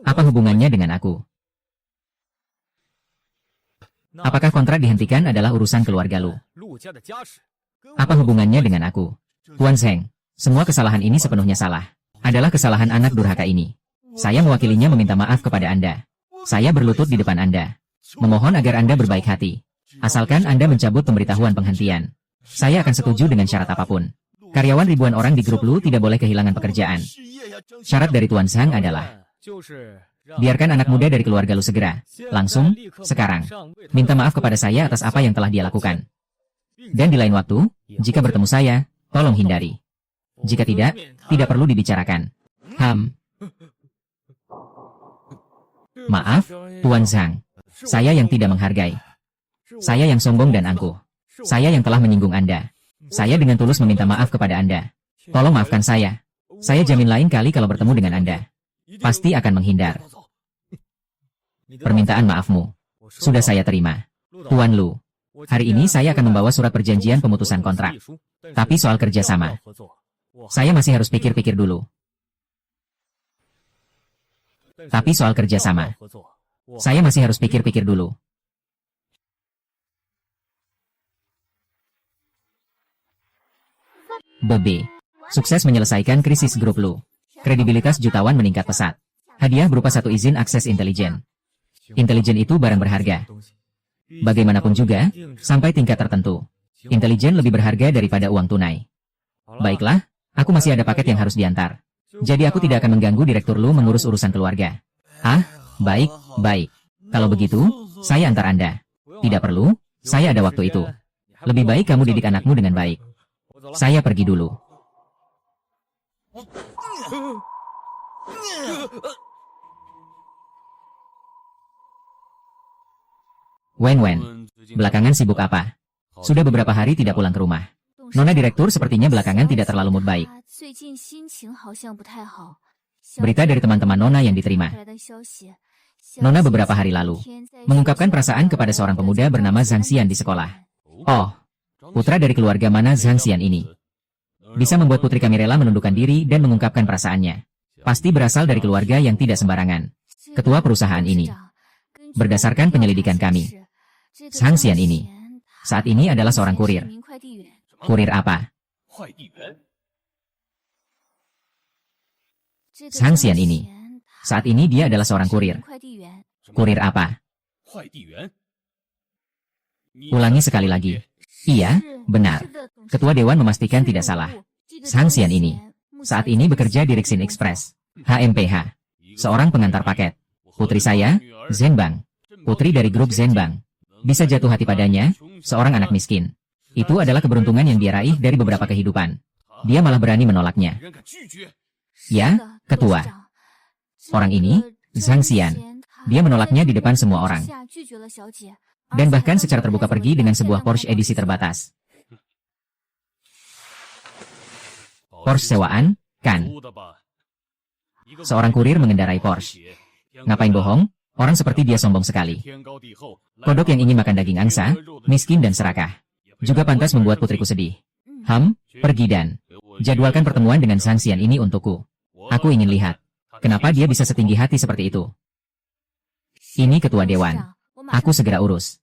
Apa hubungannya dengan aku? Apakah kontrak dihentikan adalah urusan keluarga Lu? Apa hubungannya dengan aku? Tuan Zhang, semua kesalahan ini sepenuhnya salah. Adalah kesalahan anak durhaka ini. Saya mewakilinya meminta maaf kepada Anda. Saya berlutut di depan Anda. Memohon agar Anda berbaik hati. Asalkan Anda mencabut pemberitahuan penghentian. Saya akan setuju dengan syarat apapun. Karyawan ribuan orang di grup Lu tidak boleh kehilangan pekerjaan. Syarat dari Tuan Zhang adalah biarkan anak muda dari keluarga Lu segera, langsung, sekarang, minta maaf kepada saya atas apa yang telah dia lakukan. Dan di lain waktu, jika bertemu saya, tolong hindari. Jika tidak perlu dibicarakan. Maaf, Tuan Zhang. Saya yang tidak menghargai. Saya yang sombong dan angkuh. Saya yang telah menyinggung Anda. Saya dengan tulus meminta maaf kepada Anda. Tolong maafkan saya. Saya jamin lain kali kalau bertemu dengan Anda, pasti akan menghindar. Permintaan maafmu sudah saya terima. Tuan Lu, hari ini saya akan membawa surat perjanjian pemutusan kontrak. Tapi soal kerjasama, saya masih harus pikir-pikir dulu. Tapi soal kerjasama, saya masih harus pikir-pikir dulu. Bebe, sukses menyelesaikan krisis grup Lu. Kredibilitas jutawan meningkat pesat. Hadiah berupa 1 izin akses intelijen. Intelijen itu barang berharga. Bagaimanapun juga, sampai tingkat tertentu, intelijen lebih berharga daripada uang tunai. Baiklah, aku masih ada paket yang harus diantar. Jadi aku tidak akan mengganggu Direktur Lu mengurus urusan keluarga. Ah, baik, baik. Kalau begitu, saya antar Anda. Tidak perlu, saya ada waktu itu. Lebih baik kamu didik anakmu dengan baik. Saya pergi dulu. Wen, belakangan sibuk apa? Sudah beberapa hari tidak pulang ke rumah. Nona Direktur sepertinya belakangan tidak terlalu mood baik. Berita dari teman-teman Nona yang diterima. Nona beberapa hari lalu mengungkapkan perasaan kepada seorang pemuda bernama Zhang Xian di sekolah. Oh, putra dari keluarga mana Zhang Xian ini? Bisa membuat Putri kami rela menundukkan diri dan mengungkapkan perasaannya. Pasti berasal dari keluarga yang tidak sembarangan. Ketua perusahaan ini. Berdasarkan penyelidikan kami, Zhang Xian ini saat ini adalah seorang kurir. Kurir apa? Zhang Xian ini saat ini dia adalah seorang kurir. Kurir apa? Ulangi sekali lagi. Iya, benar. Ketua Dewan memastikan tidak salah. Zhang Xian ini saat ini bekerja di Rixin Express, HMPH. Seorang pengantar paket. Putri saya, Zhenbang. Putri dari grup Zhenbang. Bisa jatuh hati padanya, seorang anak miskin. Itu adalah keberuntungan yang dia raih dari beberapa kehidupan. Dia malah berani menolaknya. Ya, Ketua. Orang ini, Zhang Xian. Dia menolaknya di depan semua orang. Dan bahkan secara terbuka pergi dengan sebuah Porsche edisi terbatas. Porsche sewaan, kan? Seorang kurir mengendarai Porsche. Ngapain bohong? Orang seperti dia sombong sekali. Kodok yang ingin makan daging angsa, miskin dan serakah. Juga pantas membuat putriku sedih. Pergi dan jadwalkan pertemuan dengan Zhang Xian ini untukku. Aku ingin lihat, kenapa dia bisa setinggi hati seperti itu. Ini Ketua Dewan. Aku segera urus.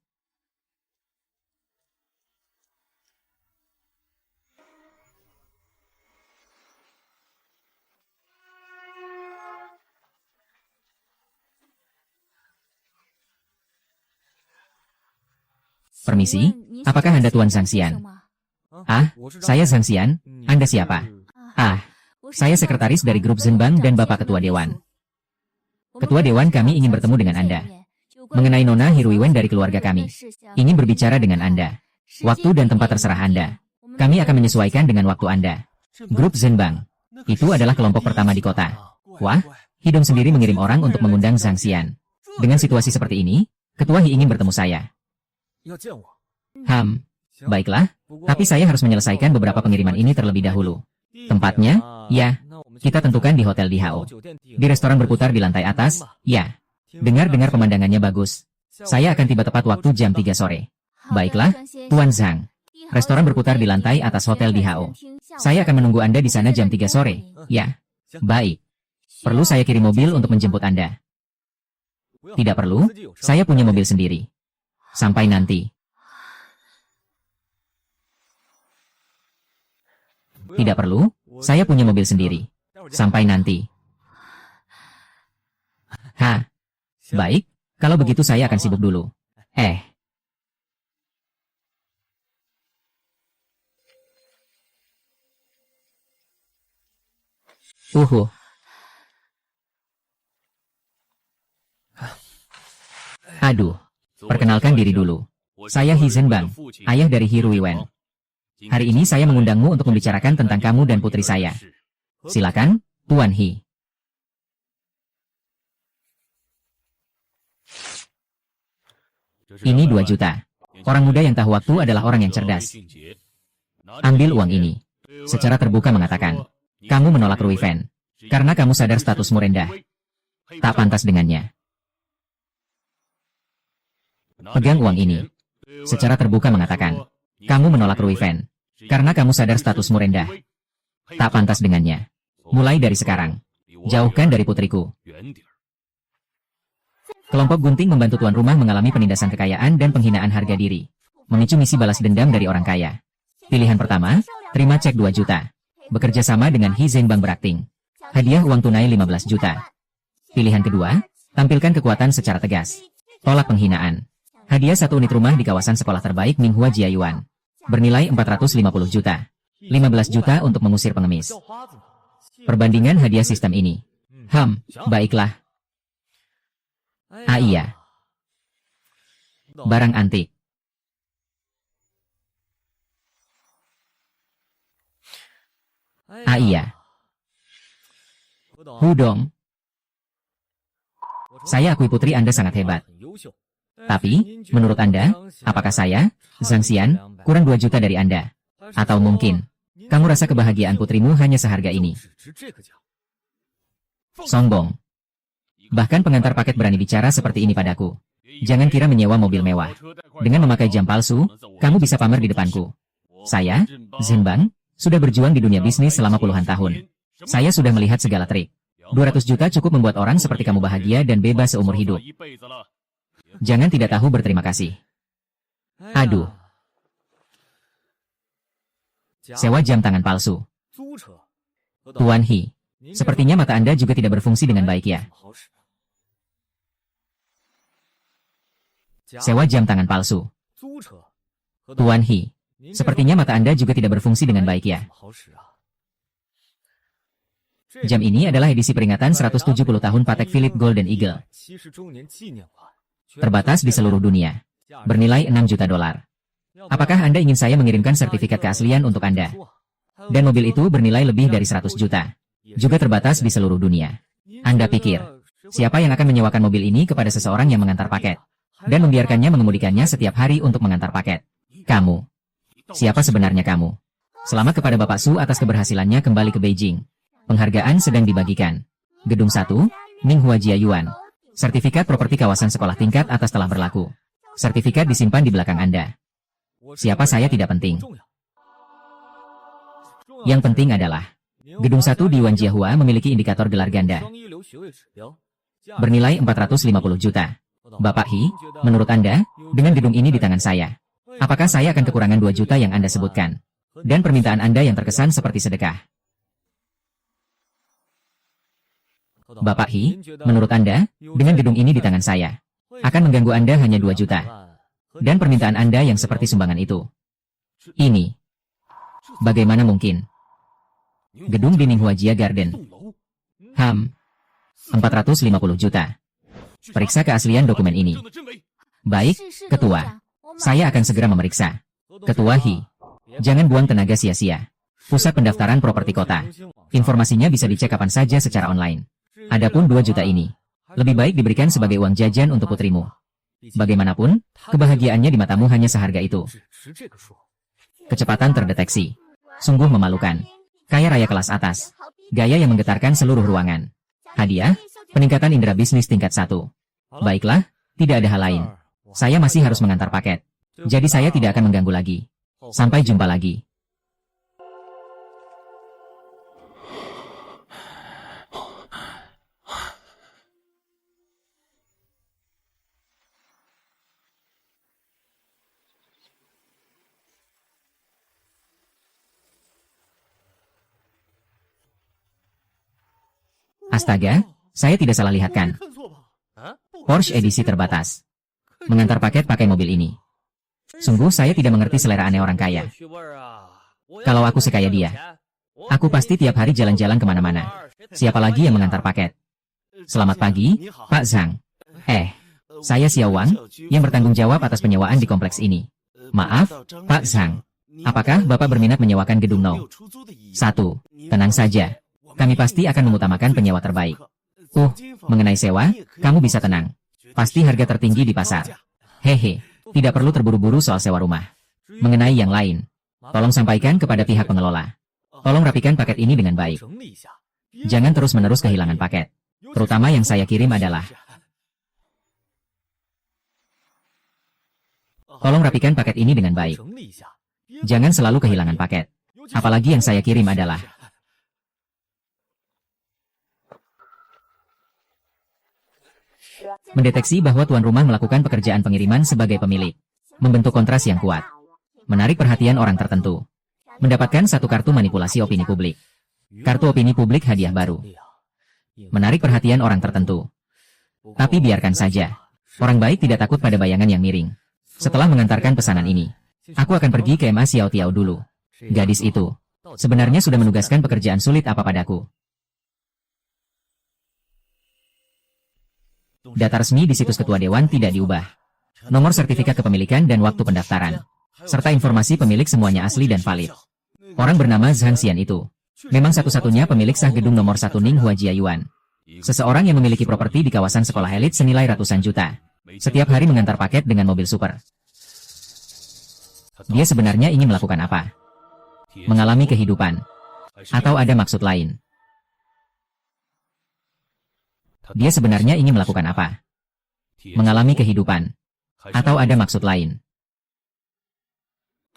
Permisi, apakah Anda Tuan Zhang Xian? Ah, saya Zhang Xian, Anda siapa? Ah, saya sekretaris dari grup Zhenbang dan Bapak Ketua Dewan. Ketua Dewan kami ingin bertemu dengan Anda. Mengenai Nona Hiruiwen dari keluarga kami. Ingin berbicara dengan Anda. Waktu dan tempat terserah Anda. Kami akan menyesuaikan dengan waktu Anda. Grup Zhenbang. Itu adalah kelompok pertama di kota. Wah, Hidong sendiri mengirim orang untuk mengundang Zhang Xian. Dengan situasi seperti ini, Ketua Hi ingin bertemu saya. Baiklah, tapi saya harus menyelesaikan beberapa pengiriman ini terlebih dahulu. Tempatnya, ya, kita tentukan di Hotel DHO. Di restoran berputar di lantai atas, ya. Dengar-dengar pemandangannya bagus. Saya akan tiba tepat waktu jam 3 sore. Baiklah, Tuan Zhang. Restoran berputar di lantai atas Hotel DHO. Saya akan menunggu Anda di sana jam 3 sore, ya. Baik. Perlu saya kirim mobil untuk menjemput Anda? Tidak perlu, saya punya mobil sendiri. Sampai nanti. Tidak perlu, saya punya mobil sendiri. Sampai nanti. Baik, kalau begitu saya akan sibuk dulu. Aduh. Perkenalkan diri dulu. Saya Hi Zhenbang, ayah dari Hi Ruiwen. Hari ini saya mengundangmu untuk membicarakan tentang kamu dan putri saya. Silakan, Tuan Hi. Ini 2 juta. Orang muda yang tahu waktu adalah orang yang cerdas. Ambil uang ini. Secara terbuka mengatakan, kamu menolak Ruiwen. Karena kamu sadar statusmu rendah. Tak pantas dengannya. Pegang uang ini. Secara terbuka mengatakan, kamu menolak Ruiwen. Karena kamu sadar statusmu rendah. Tak pantas dengannya. Mulai dari sekarang, jauhkan dari putriku. Kelompok gunting membantu tuan rumah mengalami penindasan kekayaan dan penghinaan harga diri. Memicu misi balas dendam dari orang kaya. Pilihan pertama, terima cek 2 juta. Bekerja sama dengan Hi Zhenbang berakting. Hadiah uang tunai 15 juta. Pilihan kedua, tampilkan kekuatan secara tegas. Tolak penghinaan. Hadiah 1 unit rumah di kawasan sekolah terbaik Minghua Jiayuan. Bernilai 450 juta. 15 juta untuk mengusir pengemis. Perbandingan hadiah sistem ini. Baiklah. Iya. Barang antik. Iya. Hudong. Saya akui putri Anda sangat hebat. Tapi, menurut Anda, apakah saya, Zhang Xian, kurang 2 juta dari Anda? Atau mungkin, kamu rasa kebahagiaan putrimu hanya seharga ini? Sombong. Bahkan pengantar paket berani bicara seperti ini padaku. Jangan kira menyewa mobil mewah. Dengan memakai jam palsu, kamu bisa pamer di depanku. Saya, Zhen Bang, sudah berjuang di dunia bisnis selama puluhan tahun. Saya sudah melihat segala trik. 200 juta cukup membuat orang seperti kamu bahagia dan bebas seumur hidup. Jangan tidak tahu berterima kasih. Aduh. Sewa jam tangan palsu. Tuan He, sepertinya mata Anda juga tidak berfungsi dengan baik ya. Sewa jam tangan palsu. Tuan He, sepertinya mata Anda juga tidak berfungsi dengan baik ya. Jam ini adalah edisi peringatan 170 tahun Patek Philippe Golden Eagle. Terbatas di seluruh dunia. Bernilai 6 juta dolar. Apakah Anda ingin saya mengirimkan sertifikat keaslian untuk Anda? Dan mobil itu bernilai lebih dari 100 juta. Juga terbatas di seluruh dunia. Anda pikir, siapa yang akan menyewakan mobil ini kepada seseorang yang mengantar paket? Dan membiarkannya mengemudikannya setiap hari untuk mengantar paket? Kamu. Siapa sebenarnya kamu? Selamat kepada Bapak Su atas keberhasilannya kembali ke Beijing. Penghargaan sedang dibagikan. Gedung 1, Minghua Jiayuan. Sertifikat properti kawasan sekolah tingkat atas telah berlaku. Sertifikat disimpan di belakang Anda. Siapa saya tidak penting. Yang penting adalah, Gedung 1 di Yuan Jiahua memiliki indikator gelar ganda. Bernilai 450 juta. Bapak He, menurut Anda, dengan gedung ini di tangan saya, apakah saya akan kekurangan 2 juta yang Anda sebutkan? Dan permintaan Anda yang terkesan seperti sedekah. Bapak He, menurut Anda, dengan gedung ini di tangan saya, akan mengganggu Anda hanya 2 juta. Dan permintaan Anda yang seperti sumbangan itu. Ini. Bagaimana mungkin? Gedung di Minghua Jia Garden. 450 juta. Periksa keaslian dokumen ini. Baik, Ketua. Saya akan segera memeriksa. Ketua He, jangan buang tenaga sia-sia. Pusat pendaftaran properti kota. Informasinya bisa dicek kapan saja secara online. Adapun 2 juta ini, lebih baik diberikan sebagai uang jajan untuk putrimu. Bagaimanapun, kebahagiaannya di matamu hanya seharga itu. Kecepatan terdeteksi. Sungguh memalukan. Kaya raya kelas atas. Gaya yang menggetarkan seluruh ruangan. Hadiah, peningkatan indera bisnis tingkat 1. Baiklah, tidak ada hal lain. Saya masih harus mengantar paket. Jadi saya tidak akan mengganggu lagi. Sampai jumpa lagi. Astaga, saya tidak salah lihat kan? Porsche edisi terbatas. Mengantar paket pakai mobil ini. Sungguh saya tidak mengerti selera aneh orang kaya. Kalau aku sekaya dia, aku pasti tiap hari jalan-jalan kemana-mana. Siapa lagi yang mengantar paket? Selamat pagi, Pak Zhang. Saya Xiao Wang, yang bertanggung jawab atas penyewaan di kompleks ini. Maaf, Pak Zhang. Apakah Bapak berminat menyewakan gedung No. 1? Tenang saja. Kami pasti akan mengutamakan penyewa terbaik. Mengenai sewa, kamu bisa tenang. Pasti harga tertinggi di pasar. Hehe, tidak perlu terburu-buru soal sewa rumah. Mengenai yang lain, tolong sampaikan kepada pihak pengelola. Tolong rapikan paket ini dengan baik. Jangan terus-menerus kehilangan paket. Terutama yang saya kirim adalah. Tolong rapikan paket ini dengan baik. Jangan selalu kehilangan paket. Apalagi yang saya kirim adalah. Mendeteksi bahwa tuan rumah melakukan pekerjaan pengiriman sebagai pemilik. Membentuk kontras yang kuat. Menarik perhatian orang tertentu. Mendapatkan satu kartu manipulasi opini publik. Kartu opini publik hadiah baru. Menarik perhatian orang tertentu. Tapi biarkan saja. Orang baik tidak takut pada bayangan yang miring. Setelah mengantarkan pesanan ini, aku akan pergi ke Ma Xiao Tiao dulu. Gadis itu sebenarnya sudah menugaskan pekerjaan sulit apa padaku. Data resmi di situs ketua dewan tidak diubah. Nomor sertifikat kepemilikan dan waktu pendaftaran. Serta informasi pemilik semuanya asli dan valid. Orang bernama Zhang Xian itu memang satu-satunya pemilik sah gedung nomor 1 Ninghua Jiayuan. Seseorang yang memiliki properti di kawasan sekolah elit senilai ratusan juta. Setiap hari mengantar paket dengan mobil super. Dia sebenarnya ingin melakukan apa? Mengalami kehidupan? Atau ada maksud lain? Dia sebenarnya ingin melakukan apa? Mengalami kehidupan? Atau ada maksud lain?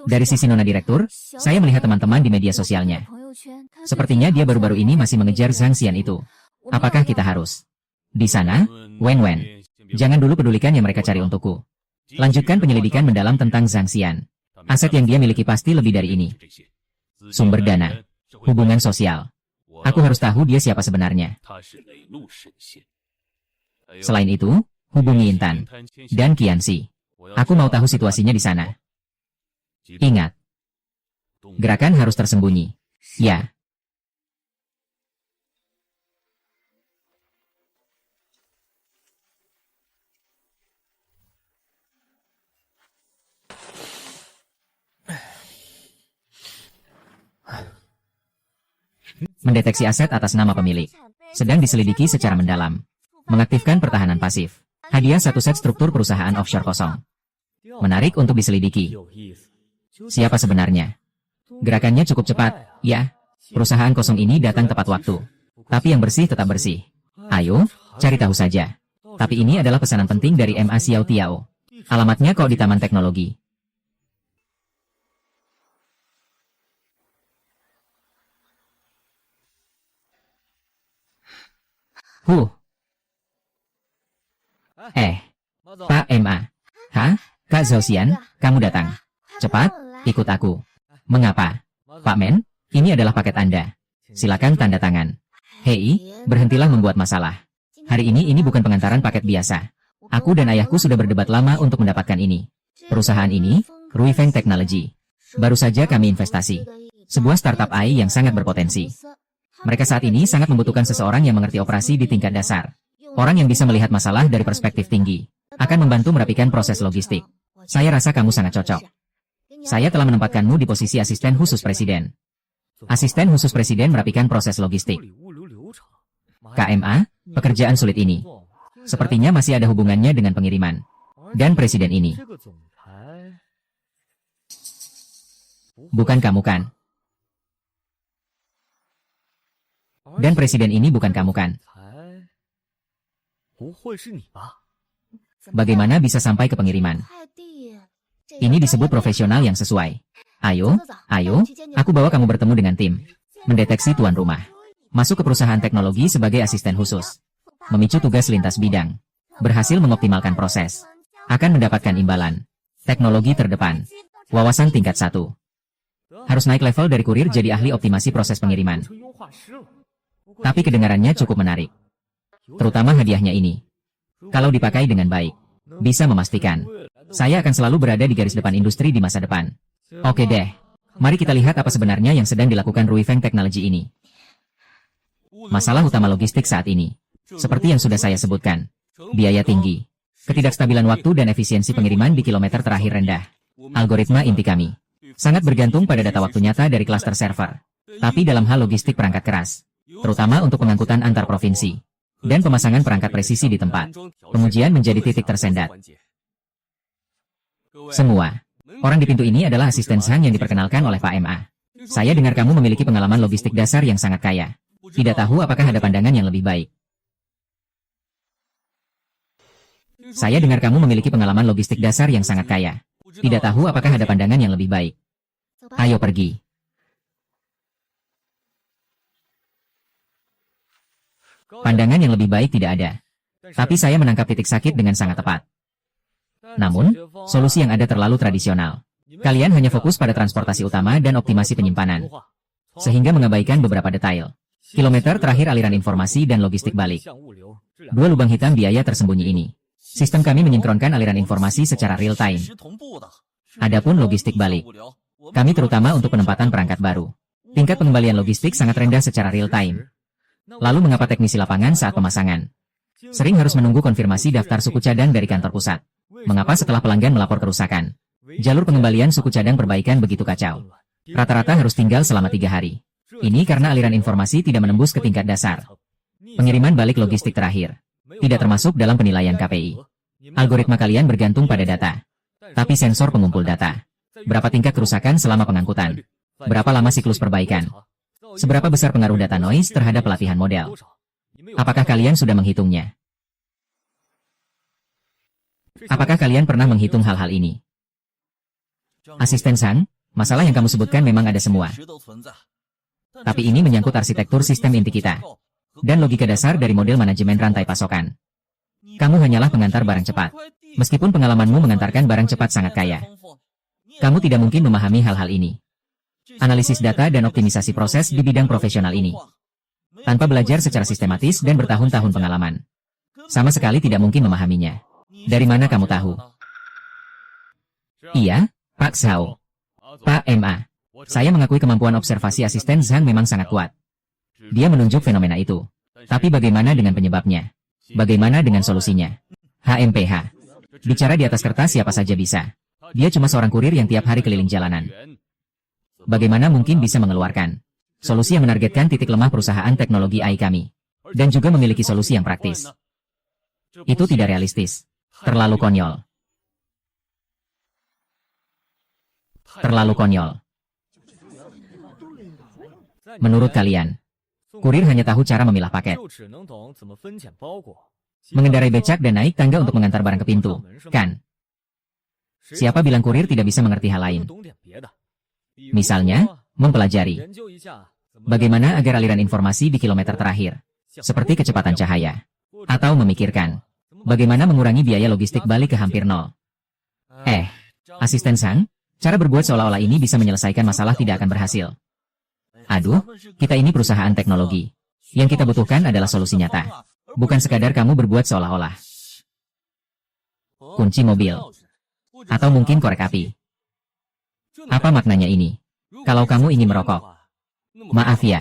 Dari sisi nona direktur, saya melihat teman-teman di media sosialnya. Sepertinya dia baru-baru ini masih mengejar Zhang Xian itu. Apakah kita harus di sana? Wen. Jangan dulu pedulikan yang mereka cari untukku. Lanjutkan penyelidikan mendalam tentang Zhang Xian. Aset yang dia miliki pasti lebih dari ini. Sumber dana, hubungan sosial. Aku harus tahu dia siapa sebenarnya. Selain itu, hubungi Intan dan Qianxi. Aku mau tahu situasinya di sana. Ingat, gerakan harus tersembunyi. Ya. Mendeteksi aset atas nama pemilik. Sedang diselidiki secara mendalam. Mengaktifkan pertahanan pasif. Hadiah satu set struktur perusahaan offshore kosong. Menarik untuk diselidiki. Siapa sebenarnya? Gerakannya cukup cepat, ya. Perusahaan kosong ini datang tepat waktu. Tapi yang bersih tetap bersih. Ayo, cari tahu saja. Tapi ini adalah pesanan penting dari Ma Xiao Tiao. Alamatnya kok di Taman Teknologi. Pak Ma. Hah? Kak Zhao-xian, kamu datang. Cepat, ikut aku. Mengapa? Pak Men, ini adalah paket Anda. Silakan tanda tangan. Hei, berhentilah membuat masalah. Hari ini bukan pengantaran paket biasa. Aku dan ayahku sudah berdebat lama untuk mendapatkan ini. Perusahaan ini, Ruifeng Technology. Baru saja kami investasi. Sebuah startup AI yang sangat berpotensi. Mereka saat ini sangat membutuhkan seseorang yang mengerti operasi di tingkat dasar. Orang yang bisa melihat masalah dari perspektif tinggi. Akan membantu merapikan proses logistik. Saya rasa kamu sangat cocok. Saya telah menempatkanmu di posisi asisten khusus presiden. Asisten khusus presiden merapikan proses logistik. KMA, pekerjaan sulit ini. Sepertinya masih ada hubungannya dengan pengiriman. Dan presiden ini. Bukan kamu kan? Dan presiden ini bukan kamu kan? Bagaimana bisa sampai ke pengiriman? Ini disebut profesional yang sesuai. Ayo, aku bawa kamu bertemu dengan tim. Mendeteksi tuan rumah. Masuk ke perusahaan teknologi sebagai asisten khusus. Memicu tugas lintas bidang. Berhasil mengoptimalkan proses. Akan mendapatkan imbalan. Teknologi terdepan. Wawasan tingkat 1. Harus naik level dari kurir jadi ahli optimasi proses pengiriman. Tapi kedengarannya cukup menarik. Terutama hadiahnya ini. Kalau dipakai dengan baik, bisa memastikan saya akan selalu berada di garis depan industri di masa depan. Oke deh. Mari kita lihat apa sebenarnya yang sedang dilakukan Ruifeng Technology ini. Masalah utama logistik saat ini. Seperti yang sudah saya sebutkan. Biaya tinggi. Ketidakstabilan waktu dan efisiensi pengiriman di kilometer terakhir rendah. Algoritma inti kami. Sangat bergantung pada data waktu nyata dari klaster server. Tapi dalam hal logistik perangkat keras. Terutama untuk pengangkutan antar provinsi. Dan pemasangan perangkat presisi di tempat. Pengujian menjadi titik tersendat. Semua. Orang di pintu ini adalah asisten Zhang yang diperkenalkan oleh Pak Ma. Saya dengar kamu memiliki pengalaman logistik dasar yang sangat kaya. Tidak tahu apakah ada pandangan yang lebih baik. Saya dengar kamu memiliki pengalaman logistik dasar yang sangat kaya. Tidak tahu apakah ada pandangan yang lebih baik. Ayo pergi. Pandangan yang lebih baik tidak ada. Tapi saya menangkap titik sakit dengan sangat tepat. Namun, solusi yang ada terlalu tradisional. Kalian hanya fokus pada transportasi utama dan optimasi penyimpanan. Sehingga mengabaikan beberapa detail. Kilometer terakhir aliran informasi dan logistik balik. 2 lubang hitam biaya tersembunyi ini. Sistem kami menyinkronkan aliran informasi secara real time. Adapun logistik balik. Kami terutama untuk penempatan perangkat baru. Tingkat pengembalian logistik sangat rendah secara real time. Lalu mengapa teknisi lapangan saat pemasangan? Sering harus menunggu konfirmasi daftar suku cadang dari kantor pusat. Mengapa setelah pelanggan melapor kerusakan? Jalur pengembalian suku cadang perbaikan begitu kacau. Rata-rata harus tinggal selama 3 hari. Ini karena aliran informasi tidak menembus ke tingkat dasar. Pengiriman balik logistik terakhir tidak termasuk dalam penilaian KPI. Algoritma kalian bergantung pada data. Tapi sensor pengumpul data. Berapa tingkat kerusakan selama pengangkutan? Berapa lama siklus perbaikan? Seberapa besar pengaruh data noise terhadap pelatihan model? Apakah kalian sudah menghitungnya? Apakah kalian pernah menghitung hal-hal ini? Asisten Sang, masalah yang kamu sebutkan memang ada semua. Tapi ini menyangkut arsitektur sistem inti kita. Dan logika dasar dari model manajemen rantai pasokan. Kamu hanyalah pengantar barang cepat. Meskipun pengalamanmu mengantarkan barang cepat sangat kaya. Kamu tidak mungkin memahami hal-hal ini. Analisis data dan optimisasi proses di bidang profesional ini. Tanpa belajar secara sistematis dan bertahun-tahun pengalaman. Sama sekali tidak mungkin memahaminya. Dari mana kamu tahu? Iya, Pak Zhao. Pak MA. Saya mengakui kemampuan observasi asisten Zhang memang sangat kuat. Dia menunjuk fenomena itu. Tapi bagaimana dengan penyebabnya? Bagaimana dengan solusinya? HMPH. Bicara di atas kertas siapa saja bisa. Dia cuma seorang kurir yang tiap hari keliling jalanan. Bagaimana mungkin bisa mengeluarkan solusi yang menargetkan titik lemah perusahaan teknologi AI kami? Dan juga memiliki solusi yang praktis. Itu tidak realistis. Terlalu konyol. Terlalu konyol. Menurut kalian, kurir hanya tahu cara memilah paket, mengendarai becak dan naik tangga untuk mengantar barang ke pintu, kan? Siapa bilang kurir tidak bisa mengerti hal lain? Misalnya, mempelajari bagaimana agar aliran informasi di kilometer terakhir, seperti kecepatan cahaya, atau memikirkan bagaimana mengurangi biaya logistik balik ke hampir nol. Asisten Sang, cara berbuat seolah-olah ini bisa menyelesaikan masalah tidak akan berhasil. Aduh, kita ini perusahaan teknologi. Yang kita butuhkan adalah solusi nyata. Bukan sekadar kamu berbuat seolah-olah. Kunci mobil. Atau mungkin korek api. Apa maknanya ini? Kalau kamu ingin merokok. Maaf ya.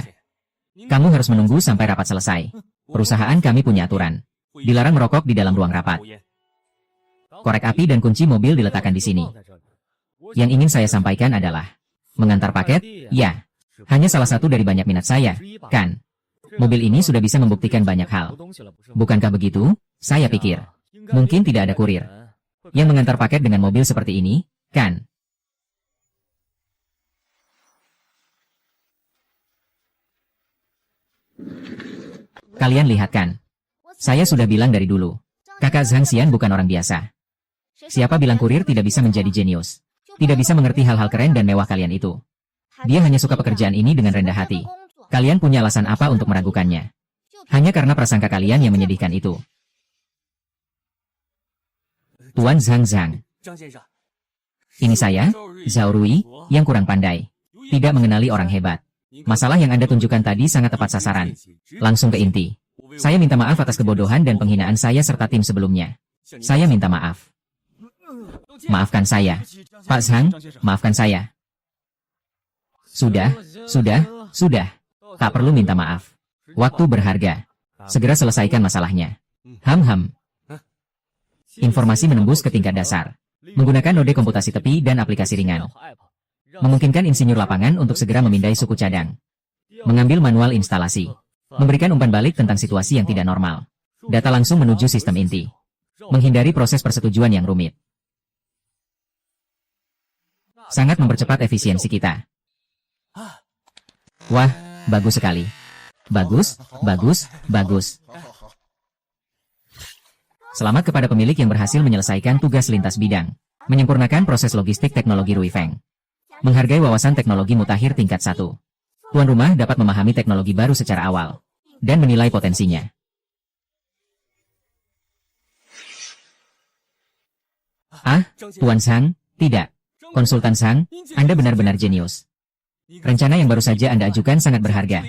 Kamu harus menunggu sampai rapat selesai. Perusahaan kami punya aturan. Dilarang merokok di dalam ruang rapat. Korek api dan kunci mobil diletakkan di sini. Yang ingin saya sampaikan adalah, mengantar paket, ya. Hanya salah satu dari banyak minat saya, kan? Mobil ini sudah bisa membuktikan banyak hal. Bukankah begitu? Saya pikir. Mungkin tidak ada kurir yang mengantar paket dengan mobil seperti ini, kan? Kalian lihat kan? Saya sudah bilang dari dulu. Kakak Zhang Xian bukan orang biasa. Siapa bilang kurir tidak bisa menjadi jenius? Tidak bisa mengerti hal-hal keren dan mewah kalian itu. Dia hanya suka pekerjaan ini dengan rendah hati. Kalian punya alasan apa untuk meragukannya? Hanya karena prasangka kalian yang menyedihkan itu. Tuan Zhang Zhang. Ini saya, Zhao Rui, yang kurang pandai. Tidak mengenali orang hebat. Masalah yang Anda tunjukkan tadi sangat tepat sasaran. Langsung ke inti. Saya minta maaf atas kebodohan dan penghinaan saya serta tim sebelumnya. Saya minta maaf. Maafkan saya. Pak Zhang, maafkan saya. Sudah. Tak perlu minta maaf. Waktu berharga. Segera selesaikan masalahnya. Informasi menembus ke tingkat dasar. Menggunakan node komputasi tepi dan aplikasi ringan. Memungkinkan insinyur lapangan untuk segera memindai suku cadang. Mengambil manual instalasi. Memberikan umpan balik tentang situasi yang tidak normal. Data langsung menuju sistem inti. Menghindari proses persetujuan yang rumit. Sangat mempercepat efisiensi kita. Wah, bagus sekali. Bagus. Selamat kepada pemilik yang berhasil menyelesaikan tugas lintas bidang. Menyempurnakan proses logistik teknologi Ruifeng. Menghargai wawasan teknologi mutakhir tingkat 1. Tuan rumah dapat memahami teknologi baru secara awal. Dan menilai potensinya. Tuan Sang, tidak. Konsultan Sang, Anda benar-benar jenius. Rencana yang baru saja Anda ajukan sangat berharga.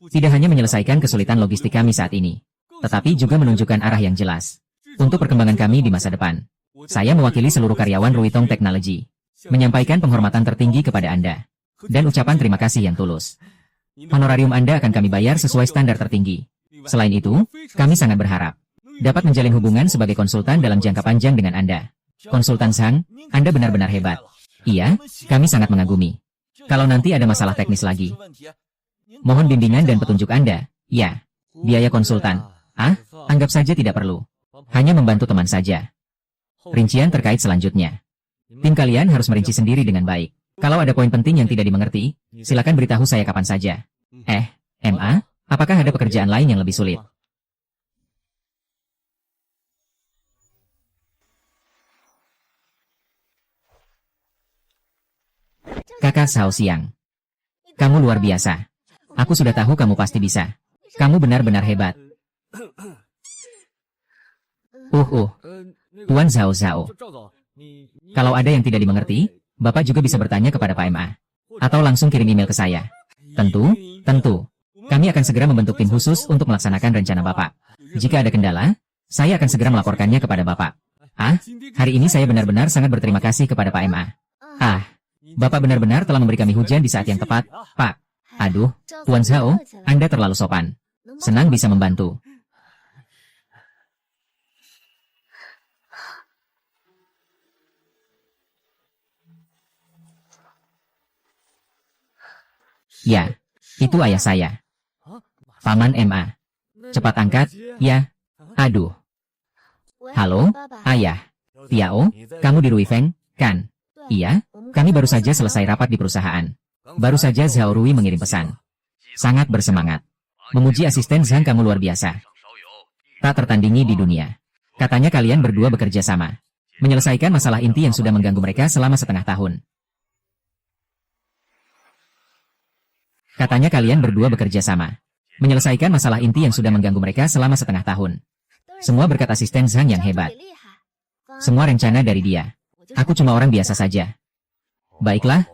Tidak hanya menyelesaikan kesulitan logistik kami saat ini, tetapi juga menunjukkan arah yang jelas untuk perkembangan kami di masa depan. Saya mewakili seluruh karyawan Ruitong Technology, menyampaikan penghormatan tertinggi kepada Anda, dan ucapan terima kasih yang tulus. Honorarium Anda akan kami bayar sesuai standar tertinggi. Selain itu, kami sangat berharap dapat menjalin hubungan sebagai konsultan dalam jangka panjang dengan Anda. Konsultan Zhang, Anda benar-benar hebat. Iya, kami sangat mengagumi. Kalau nanti ada masalah teknis lagi, mohon bimbingan dan petunjuk Anda. Ya, biaya konsultan. Anggap saja tidak perlu. Hanya membantu teman saja. Rincian terkait selanjutnya. Tim kalian harus merinci sendiri dengan baik. Kalau ada poin penting yang tidak dimengerti, silakan beritahu saya kapan saja. MA, apakah ada pekerjaan lain yang lebih sulit? Kakak Xiao Xiang. Kamu luar biasa. Aku sudah tahu kamu pasti bisa. Kamu benar-benar hebat. Tuan Zhao Zhao. Kalau ada yang tidak dimengerti, Bapak juga bisa bertanya kepada Pak MA. Atau langsung kirim email ke saya. Tentu. Kami akan segera membentuk tim khusus untuk melaksanakan rencana Bapak. Jika ada kendala, saya akan segera melaporkannya kepada Bapak. Hari ini saya benar-benar sangat berterima kasih kepada Pak MA. Bapak benar-benar telah memberi kami hujan di saat yang tepat, Pak. Aduh, Tuan Zhao, Anda terlalu sopan. Senang bisa membantu. Ya, itu ayah saya. Paman MA. Cepat angkat, ya. Aduh. Halo, ayah. Tiao, kamu di Ruifeng, kan? Iya, kami baru saja selesai rapat di perusahaan. Baru saja Zhao Rui mengirim pesan. Sangat bersemangat. Memuji asisten Zhang kamu luar biasa. Tak tertandingi di dunia. Katanya kalian berdua bekerja sama. Menyelesaikan masalah inti yang sudah mengganggu mereka selama setengah tahun. Katanya kalian berdua bekerja sama. Menyelesaikan masalah inti yang sudah mengganggu mereka selama setengah tahun. Semua berkat asisten Zhang yang hebat. Semua rencana dari dia. Aku cuma orang biasa saja. Baiklah.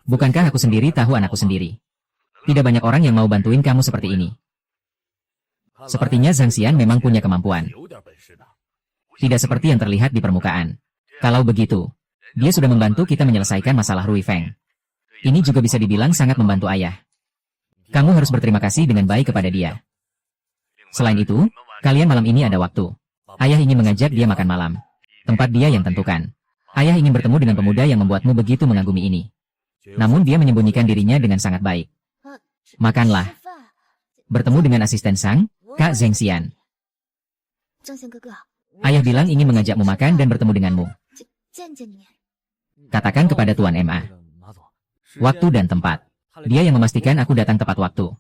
Bukankah aku sendiri tahu anakku sendiri? Tidak banyak orang yang mau bantuin kamu seperti ini. Sepertinya Zhang Xian memang punya kemampuan. Tidak seperti yang terlihat di permukaan. Kalau begitu, dia sudah membantu kita menyelesaikan masalah Ruifeng. Ini juga bisa dibilang sangat membantu ayah. Kamu harus berterima kasih dengan baik kepada dia. Selain itu, kalian malam ini ada waktu. Ayah ingin mengajak dia makan malam. Tempat dia yang tentukan. Ayah ingin bertemu dengan pemuda yang membuatmu begitu mengagumi ini. Namun dia menyembunyikan dirinya dengan sangat baik. Makanlah. Bertemu dengan asisten Sang, Kak Zheng Xian. Ayah bilang ingin mengajakmu makan dan bertemu denganmu. Katakan kepada Tuan MA. Waktu dan tempat. Dia yang memastikan aku datang tepat waktu.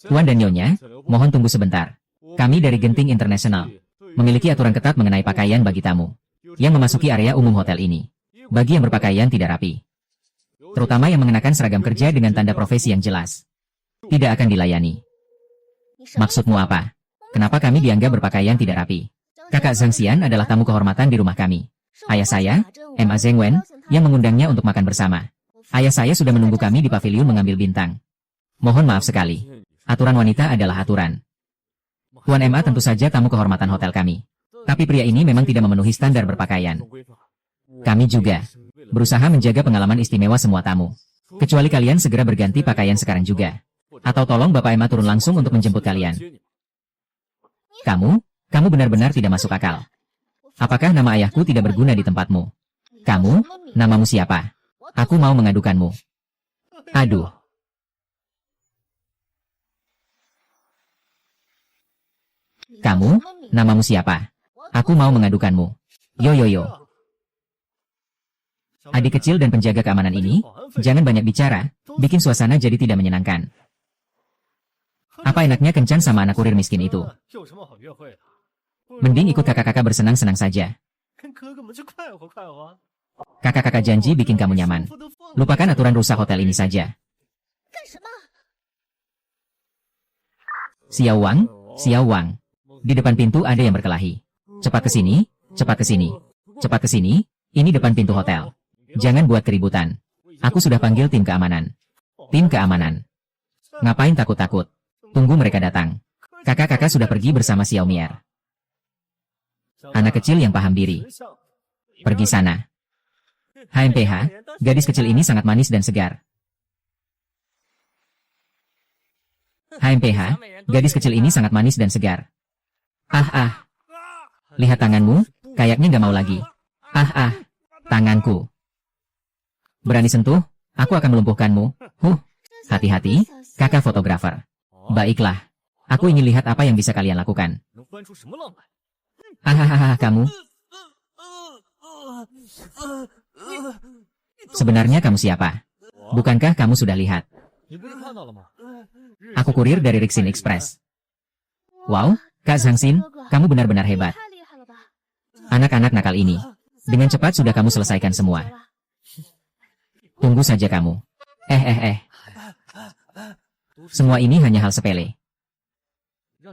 Tuan dan Nyonya, mohon tunggu sebentar. Kami dari Genting International memiliki aturan ketat mengenai pakaian bagi tamu yang memasuki area umum hotel ini. Bagi yang berpakaian tidak rapi, terutama yang mengenakan seragam kerja dengan tanda profesi yang jelas, tidak akan dilayani. Maksudmu apa? Kenapa kami dianggap berpakaian tidak rapi? Kakak Zhang Xian adalah tamu kehormatan di rumah kami. Ayah saya, MA Zheng Wen, yang mengundangnya untuk makan bersama. Ayah saya sudah menunggu kami di pavilion mengambil bintang. Mohon maaf sekali. Aturan wanita adalah aturan. Tuan MA tentu saja tamu kehormatan hotel kami. Tapi pria ini memang tidak memenuhi standar berpakaian. Kami juga berusaha menjaga pengalaman istimewa semua tamu. Kecuali kalian segera berganti pakaian sekarang juga. Atau tolong Bapak MA turun langsung untuk menjemput kalian. Kamu benar-benar tidak masuk akal. Apakah nama ayahku tidak berguna di tempatmu? Kamu, namamu siapa? Aku mau mengadukanmu. Aduh. Kamu, namamu siapa? Aku mau mengadukanmu. Yo. Adik kecil dan penjaga keamanan ini, jangan banyak bicara, bikin suasana jadi tidak menyenangkan. Apa enaknya kencan sama anak kurir miskin itu? Mending ikut kakak-kakak bersenang-senang saja. Kakak-kakak janji bikin kamu nyaman. Lupakan aturan rusak hotel ini saja. Xiao Wang. Di depan pintu ada yang berkelahi. Cepat ke sini, cepat ke sini. Cepat ke sini, ini depan pintu hotel. Jangan buat keributan. Aku sudah panggil tim keamanan. Tim keamanan. Ngapain takut-takut? Tunggu mereka datang. Kakak-kakak sudah pergi bersama Xiao Mier. Anak kecil yang paham diri. Pergi sana. HMPH, gadis kecil ini sangat manis dan segar. HMPH, gadis kecil ini sangat manis dan segar. Lihat tanganmu, kayaknya nggak mau lagi. Tanganku. Berani sentuh, aku akan melumpuhkanmu. Hati-hati, kakak fotografer. Baiklah, aku ingin lihat apa yang bisa kalian lakukan. Kamu. Sebenarnya kamu siapa? Bukankah kamu sudah lihat? Aku kurir dari Rixin Express. Wow, Kak Zhangxin, kamu benar-benar hebat. Anak-anak nakal ini. Dengan cepat sudah kamu selesaikan semua. Tunggu saja kamu. Semua ini hanya hal sepele.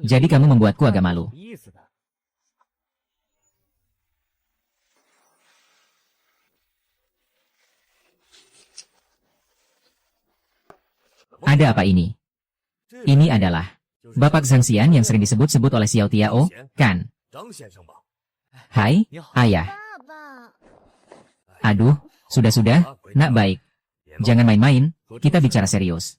Jadi kamu membuatku agak malu. Ada apa ini? Ini adalah Bapak Zhangxian yang sering disebut-sebut oleh Xiao Tiao, kan? Hai, ayah. Aduh, sudah, nak baik. Jangan main-main, kita bicara serius.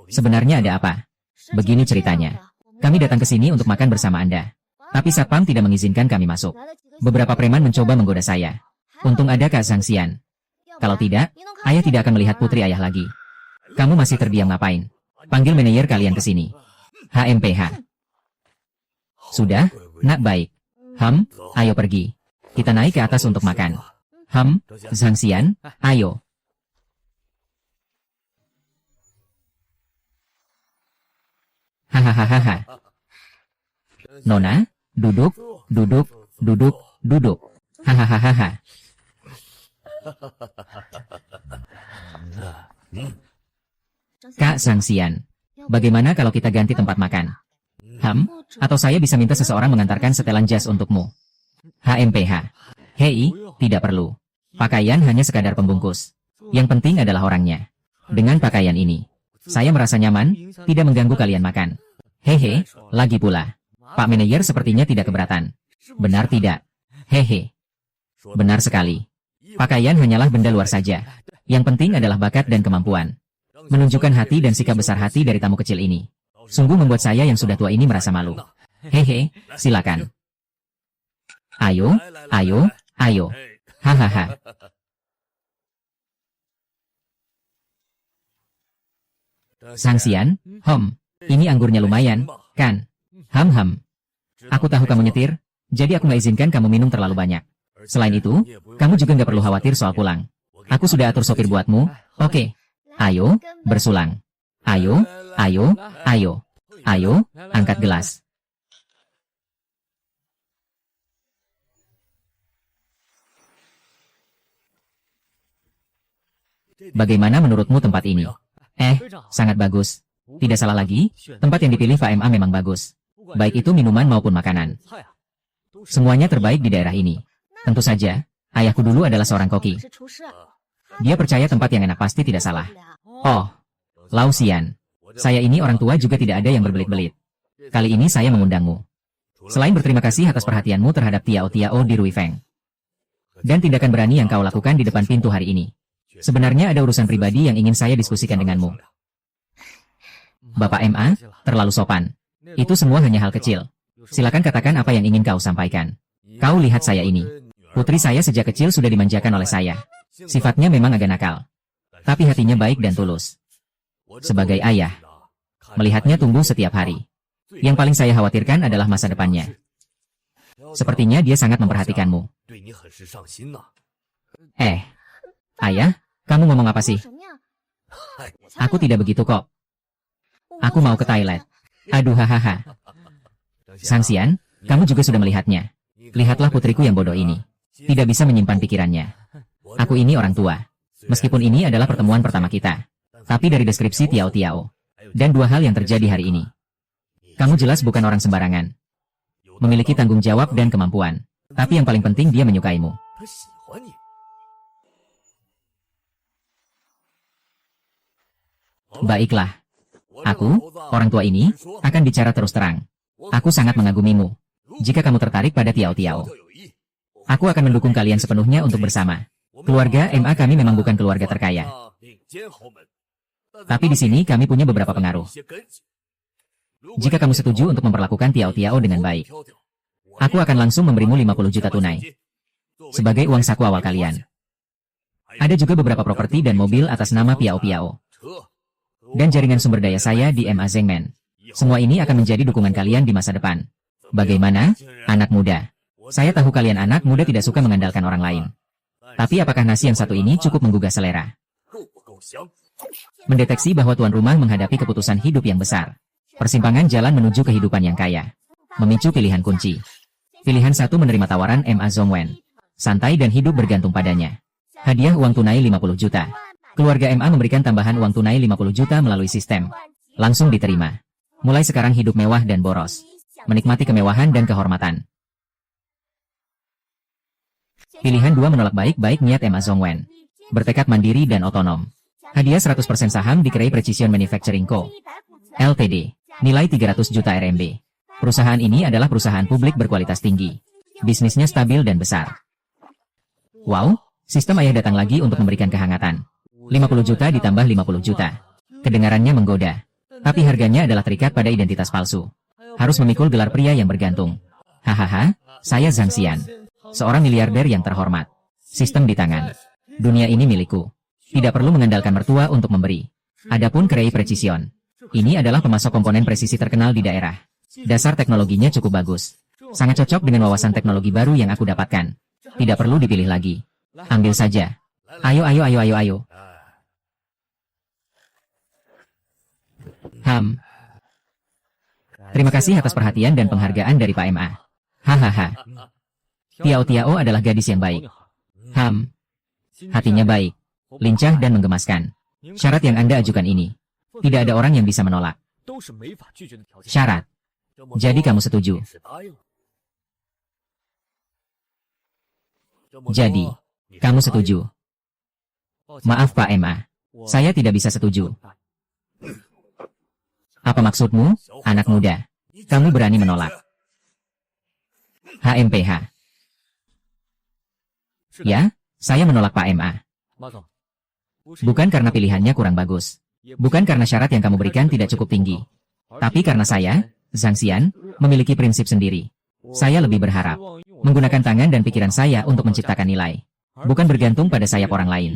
Sebenarnya ada apa? Begini ceritanya. Kami datang ke sini untuk makan bersama Anda. Tapi Satpam tidak mengizinkan kami masuk. Beberapa preman mencoba menggoda saya. Untung ada Kak Zhangxian. Kalau tidak, ayah tidak akan melihat putri ayah lagi. Kamu masih terdiam ngapain? Panggil manajer kalian ke sini. HMPH. Sudah, nak baik. Ayo pergi. Kita naik ke atas untuk makan. Zhangxian, ayo. Hahaha. Nona, duduk. Hahaha. Kak Zhangxian, bagaimana kalau kita ganti tempat makan? Atau saya bisa minta seseorang mengantarkan setelan jas untukmu. HMPH. Hei, tidak perlu. Pakaian hanya sekadar pembungkus. Yang penting adalah orangnya. Dengan pakaian ini, saya merasa nyaman, tidak mengganggu kalian makan. Hehe, lagi pula. Pak manajer sepertinya tidak keberatan. Benar tidak? Hehe. Benar sekali. Pakaian hanyalah benda luar saja. Yang penting adalah bakat dan kemampuan. Menunjukkan hati dan sikap besar hati dari tamu kecil ini. Sungguh membuat saya yang sudah tua ini merasa malu. Hehe, silakan. Ayo. Hahaha. Zhangxian, ini anggurnya lumayan, kan? Aku tahu kamu nyetir, jadi aku nggak izinkan kamu minum terlalu banyak. Selain itu, kamu juga nggak perlu khawatir soal pulang. Aku sudah atur sopir buatmu, oke? Ayo, bersulang. Ayo, angkat gelas. Bagaimana menurutmu tempat ini? Sangat bagus. Tidak salah lagi, tempat yang dipilih VMA memang bagus. Baik itu minuman maupun makanan. Semuanya terbaik di daerah ini. Tentu saja, ayahku dulu adalah seorang koki. Dia percaya tempat yang enak pasti tidak salah. Oh, Lausian. Saya ini orang tua juga tidak ada yang berbelit-belit. Kali ini saya mengundangmu. Selain berterima kasih atas perhatianmu terhadap Tiao di Ruifeng. Dan tindakan berani yang kau lakukan di depan pintu hari ini. Sebenarnya ada urusan pribadi yang ingin saya diskusikan denganmu. Bapak MA, terlalu sopan. Itu semua hanya hal kecil. Silakan katakan apa yang ingin kau sampaikan. Kau lihat saya ini. Putri saya sejak kecil sudah dimanjakan oleh saya. Sifatnya memang agak nakal. Tapi hatinya baik dan tulus. Sebagai ayah, melihatnya tumbuh setiap hari. Yang paling saya khawatirkan adalah masa depannya. Sepertinya dia sangat memperhatikanmu. Ayah, kamu ngomong apa sih? Aku tidak begitu kok. Aku mau ke toilet. Aduh hahaha. Zhangxian, kamu juga sudah melihatnya. Lihatlah putriku yang bodoh ini. Tidak bisa menyimpan pikirannya. Aku ini orang tua. Meskipun ini adalah pertemuan pertama kita. Tapi dari deskripsi Tiao. Dan dua hal yang terjadi hari ini. Kamu jelas bukan orang sembarangan. Memiliki tanggung jawab dan kemampuan. Tapi yang paling penting dia menyukaimu. Baiklah. Aku, orang tua ini, akan bicara terus terang. Aku sangat mengagumimu. Jika kamu tertarik pada Tiao. Aku akan mendukung kalian sepenuhnya untuk bersama. Keluarga MA kami memang bukan keluarga terkaya. Tapi di sini kami punya beberapa pengaruh. Jika kamu setuju untuk memperlakukan Tiao Tiao dengan baik, aku akan langsung memberimu 50 juta tunai sebagai uang saku awal kalian. Ada juga beberapa properti dan mobil atas nama Piao Piao. Dan jaringan sumber daya saya di MA Zengmen. Semua ini akan menjadi dukungan kalian di masa depan. Bagaimana, anak muda? Saya tahu kalian anak muda tidak suka mengandalkan orang lain. Tapi apakah nasi yang satu ini cukup menggugah selera? Mendeteksi bahwa tuan rumah menghadapi keputusan hidup yang besar. Persimpangan jalan menuju kehidupan yang kaya. Memicu pilihan kunci. Pilihan 1 menerima tawaran MA Zongwen. Santai dan hidup bergantung padanya. Hadiah uang tunai 50 juta. Keluarga MA memberikan tambahan uang tunai 50 juta melalui sistem. Langsung diterima. Mulai sekarang hidup mewah dan boros. Menikmati kemewahan dan kehormatan. Pilihan 2 menolak baik-baik niat MA Zongwen. Bertekad mandiri dan otonom. Hadiah 100% saham di Cray Precision Manufacturing Co. Ltd. Nilai 300 juta RMB. Perusahaan ini adalah perusahaan publik berkualitas tinggi. Bisnisnya stabil dan besar. Wow, sistem ayah datang lagi untuk memberikan kehangatan. 50 juta ditambah 50 juta. Kedengarannya menggoda. Tapi harganya adalah terikat pada identitas palsu. Harus memikul gelar pria yang bergantung. Hahaha, saya Zhang Xian. Seorang miliarder yang terhormat. Sistem di tangan. Dunia ini milikku. Tidak perlu mengandalkan mertua untuk memberi. Adapun Cray Precision. Ini adalah pemasok komponen presisi terkenal di daerah. Dasar teknologinya cukup bagus. Sangat cocok dengan wawasan teknologi baru yang aku dapatkan. Tidak perlu dipilih lagi. Ambil saja. Ayo, ayo, ayo, ayo, ayo. Terima kasih atas perhatian dan penghargaan dari Pak MA. Hahaha. Tiao Tiao adalah gadis yang baik. Hatinya baik, lincah dan menggemaskan. Syarat yang Anda ajukan ini, tidak ada orang yang bisa menolak. Syarat. Jadi kamu setuju? Jadi, kamu setuju? Maaf Pak MA, saya tidak bisa setuju. Apa maksudmu, anak muda? Kamu berani menolak? HMPH. Ya, saya menolak Pak MA. Bukan karena pilihannya kurang bagus. Bukan karena syarat yang kamu berikan tidak cukup tinggi. Tapi karena saya, Zhang Xian, memiliki prinsip sendiri. Saya lebih berharap menggunakan tangan dan pikiran saya untuk menciptakan nilai. Bukan bergantung pada sayap orang lain.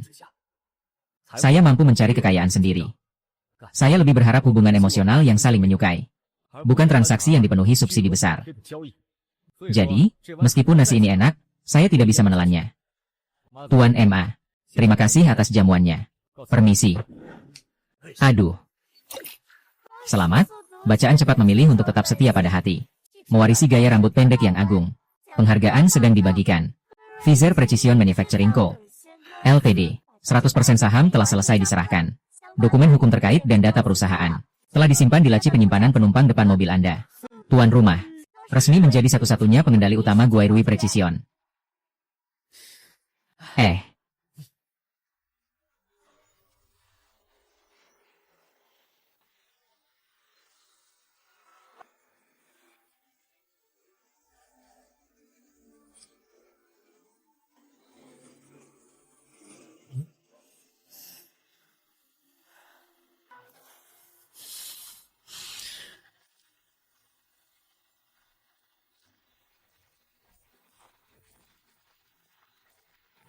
Saya mampu mencari kekayaan sendiri. Saya lebih berharap hubungan emosional yang saling menyukai. Bukan transaksi yang dipenuhi subsidi besar. Jadi, meskipun nasi ini enak, saya tidak bisa menelannya. Tuan MA, terima kasih atas jamuannya. Permisi. Aduh. Selamat, bacaan cepat memilih untuk tetap setia pada hati. Mewarisi gaya rambut pendek yang agung. Penghargaan sedang dibagikan. Fizer Precision Manufacturing Co. Ltd. 100% saham telah selesai diserahkan. Dokumen hukum terkait dan data perusahaan telah disimpan di laci penyimpanan penumpang depan mobil Anda. Tuan rumah, resmi menjadi satu-satunya pengendali utama Guairui Precision.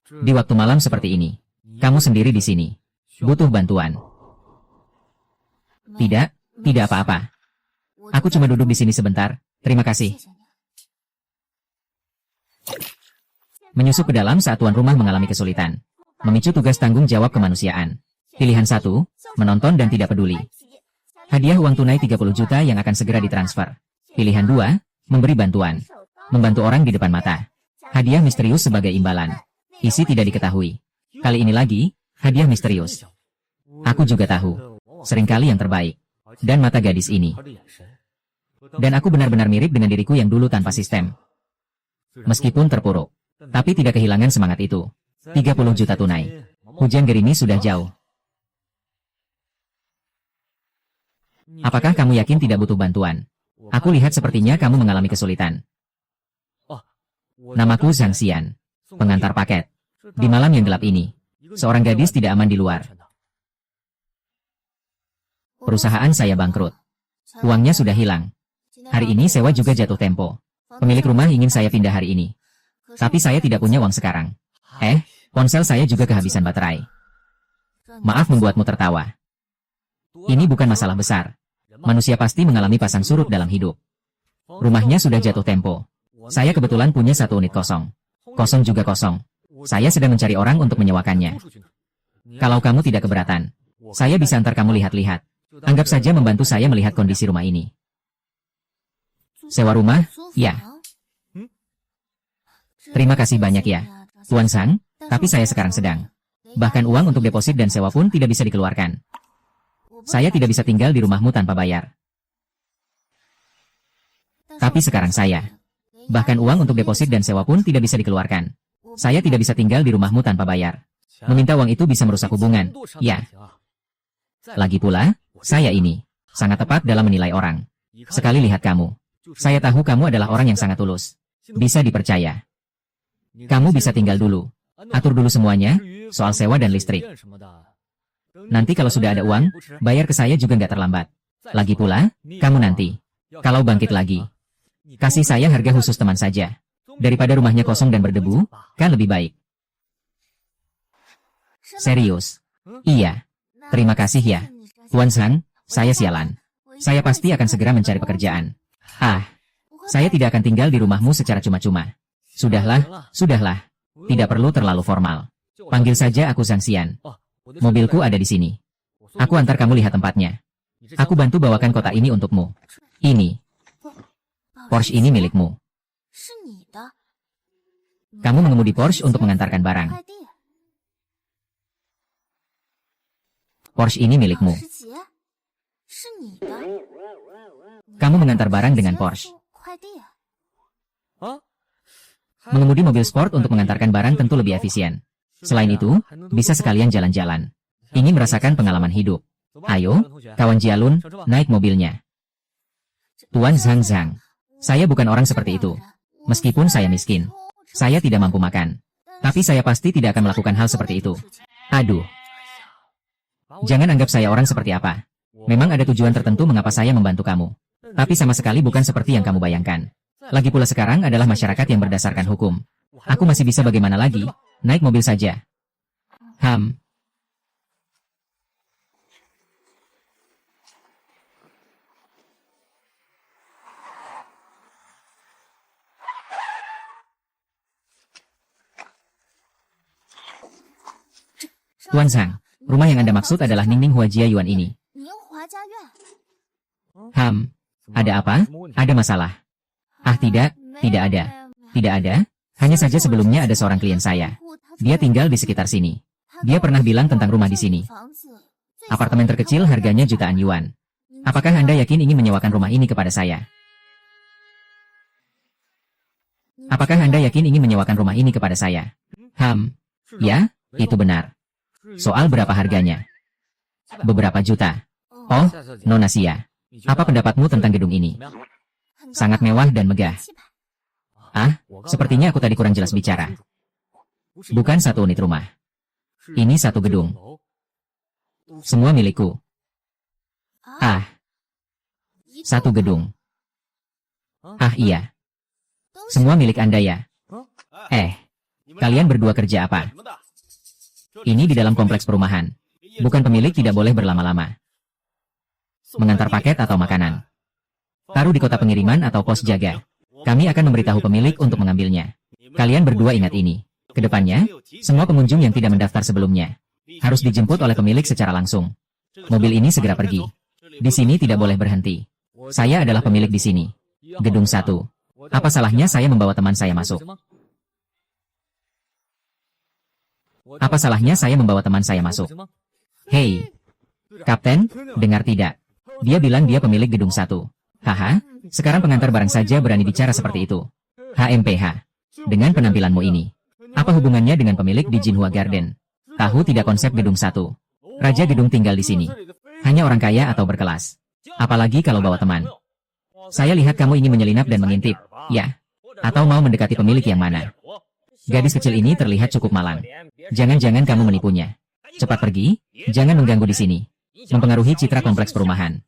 Di waktu malam seperti ini, kamu sendiri di sini. Butuh bantuan. Tidak, tidak apa-apa. Aku cuma duduk di sini sebentar. Terima kasih. Menyusup ke dalam saat tuan rumah mengalami kesulitan. Memicu tugas tanggung jawab kemanusiaan. Pilihan 1, menonton dan tidak peduli. Hadiah uang tunai 30 juta yang akan segera ditransfer. Pilihan 2, memberi bantuan. Membantu orang di depan mata. Hadiah misterius sebagai imbalan. Isi tidak diketahui. Kali ini lagi, hadiah misterius. Aku juga tahu. Seringkali yang terbaik. Dan mata gadis ini. Dan aku benar-benar mirip dengan diriku yang dulu tanpa sistem. Meskipun terpuruk. Tapi tidak kehilangan semangat itu. 30 juta tunai. Hujan gerimis sudah jauh. Apakah kamu yakin tidak butuh bantuan? Aku lihat sepertinya kamu mengalami kesulitan. Namaku Zhang Xian. Pengantar paket. Di malam yang gelap ini, seorang gadis tidak aman di luar. Perusahaan saya bangkrut. Uangnya sudah hilang. Hari ini sewa juga jatuh tempo. Pemilik rumah ingin saya pindah hari ini. Tapi saya tidak punya uang sekarang. Ponsel saya juga kehabisan baterai. Maaf membuatmu tertawa. Ini bukan masalah besar. Manusia pasti mengalami pasang surut dalam hidup. Rumahnya sudah jatuh tempo. Saya kebetulan punya 1 unit kosong. Kosong juga kosong. Saya sedang mencari orang untuk menyewakannya. Kalau kamu tidak keberatan, saya bisa antar kamu lihat-lihat. Anggap saja membantu saya melihat kondisi rumah ini. Sewa rumah? Ya. Terima kasih banyak ya, Tuan Sang, tapi saya sekarang sedang. Bahkan uang untuk deposit dan sewa pun tidak bisa dikeluarkan. Saya tidak bisa tinggal di rumahmu tanpa bayar. Tapi sekarang saya. Bahkan uang untuk deposit dan sewa pun tidak bisa dikeluarkan. Saya tidak bisa tinggal di rumahmu tanpa bayar. Meminta uang itu bisa merusak hubungan. Ya. Lagi pula, saya ini sangat tepat dalam menilai orang. Sekali lihat kamu, saya tahu kamu adalah orang yang sangat tulus. Bisa dipercaya. Kamu bisa tinggal dulu. Atur dulu semuanya, soal sewa dan listrik. Nanti kalau sudah ada uang, bayar ke saya juga nggak terlambat. Lagi pula, kamu nanti, kalau bangkit lagi, kasih saya harga khusus teman saja. Daripada rumahnya kosong dan berdebu, kan lebih baik. Serius? Iya. Terima kasih ya, Tuan Sang, saya sialan. Saya pasti akan segera mencari pekerjaan. Saya tidak akan tinggal di rumahmu secara cuma-cuma. Sudahlah, sudahlah. Tidak perlu terlalu formal. Panggil saja aku Zhang Xian. Mobilku ada di sini. Aku antar kamu lihat tempatnya. Aku bantu bawakan kotak ini untukmu. Ini. Porsche ini milikmu. Kamu mengemudi Porsche untuk mengantarkan barang. Porsche ini milikmu. Kamu mengantar barang dengan Porsche. Mengemudi mobil sport untuk mengantarkan barang tentu lebih efisien. Selain itu, bisa sekalian jalan-jalan. Ingin merasakan pengalaman hidup. Ayo, kawan Jialun, naik mobilnya. Tuan Zhang Zhang, saya bukan orang seperti itu. Meskipun saya miskin, saya tidak mampu makan. Tapi saya pasti tidak akan melakukan hal seperti itu. Aduh. Jangan anggap saya orang seperti apa. Memang ada tujuan tertentu mengapa saya membantu kamu. Tapi sama sekali bukan seperti yang kamu bayangkan. Lagi pula sekarang adalah masyarakat yang berdasarkan hukum. Aku masih bisa bagaimana lagi? Naik mobil saja. Tuan Sang, rumah yang Anda maksud adalah Ningning Hua Jia Yuan ini. Ada apa? Ada masalah? Tidak ada. Tidak ada. Hanya saja sebelumnya ada seorang klien saya. Dia tinggal di sekitar sini. Dia pernah bilang tentang rumah di sini. Apartemen terkecil harganya jutaan yuan. Apakah Anda yakin ingin menyewakan rumah ini kepada saya? Apakah Anda yakin ingin menyewakan rumah ini kepada saya? Ya, itu benar. Soal berapa harganya? Beberapa juta. Oh, Nona Xia. Apa pendapatmu tentang gedung ini? Sangat mewah dan megah. Sepertinya aku tadi kurang jelas bicara. Bukan 1 unit rumah. Ini 1 gedung. Semua milikku. 1 gedung. Iya. Semua milik Anda ya? Kalian berdua kerja apa? Ini di dalam kompleks perumahan. Bukan pemilik tidak boleh berlama-lama. Mengantar paket atau makanan. Taruh di kota pengiriman atau pos jaga. Kami akan memberitahu pemilik untuk mengambilnya. Kalian berdua ingat ini. Kedepannya, semua pengunjung yang tidak mendaftar sebelumnya harus dijemput oleh pemilik secara langsung. Mobil ini segera pergi. Di sini tidak boleh berhenti. Saya adalah pemilik di sini. Gedung 1. Apa salahnya saya membawa teman saya masuk? Apa salahnya saya membawa teman saya masuk? Hei, Kapten, dengar tidak? Dia bilang dia pemilik gedung 1. Sekarang pengantar barang saja berani bicara seperti itu. HMPH. Dengan penampilanmu ini, apa hubungannya dengan pemilik di Jinhua Garden? Tahu tidak konsep gedung 1? Raja gedung tinggal di sini. Hanya orang kaya atau berkelas. Apalagi kalau bawa teman. Saya lihat kamu ingin menyelinap dan mengintip. Ya. Atau mau mendekati pemilik yang mana? Gadis kecil ini terlihat cukup malang. Jangan-jangan kamu menipunya. Cepat pergi, jangan mengganggu di sini. Mempengaruhi citra kompleks perumahan.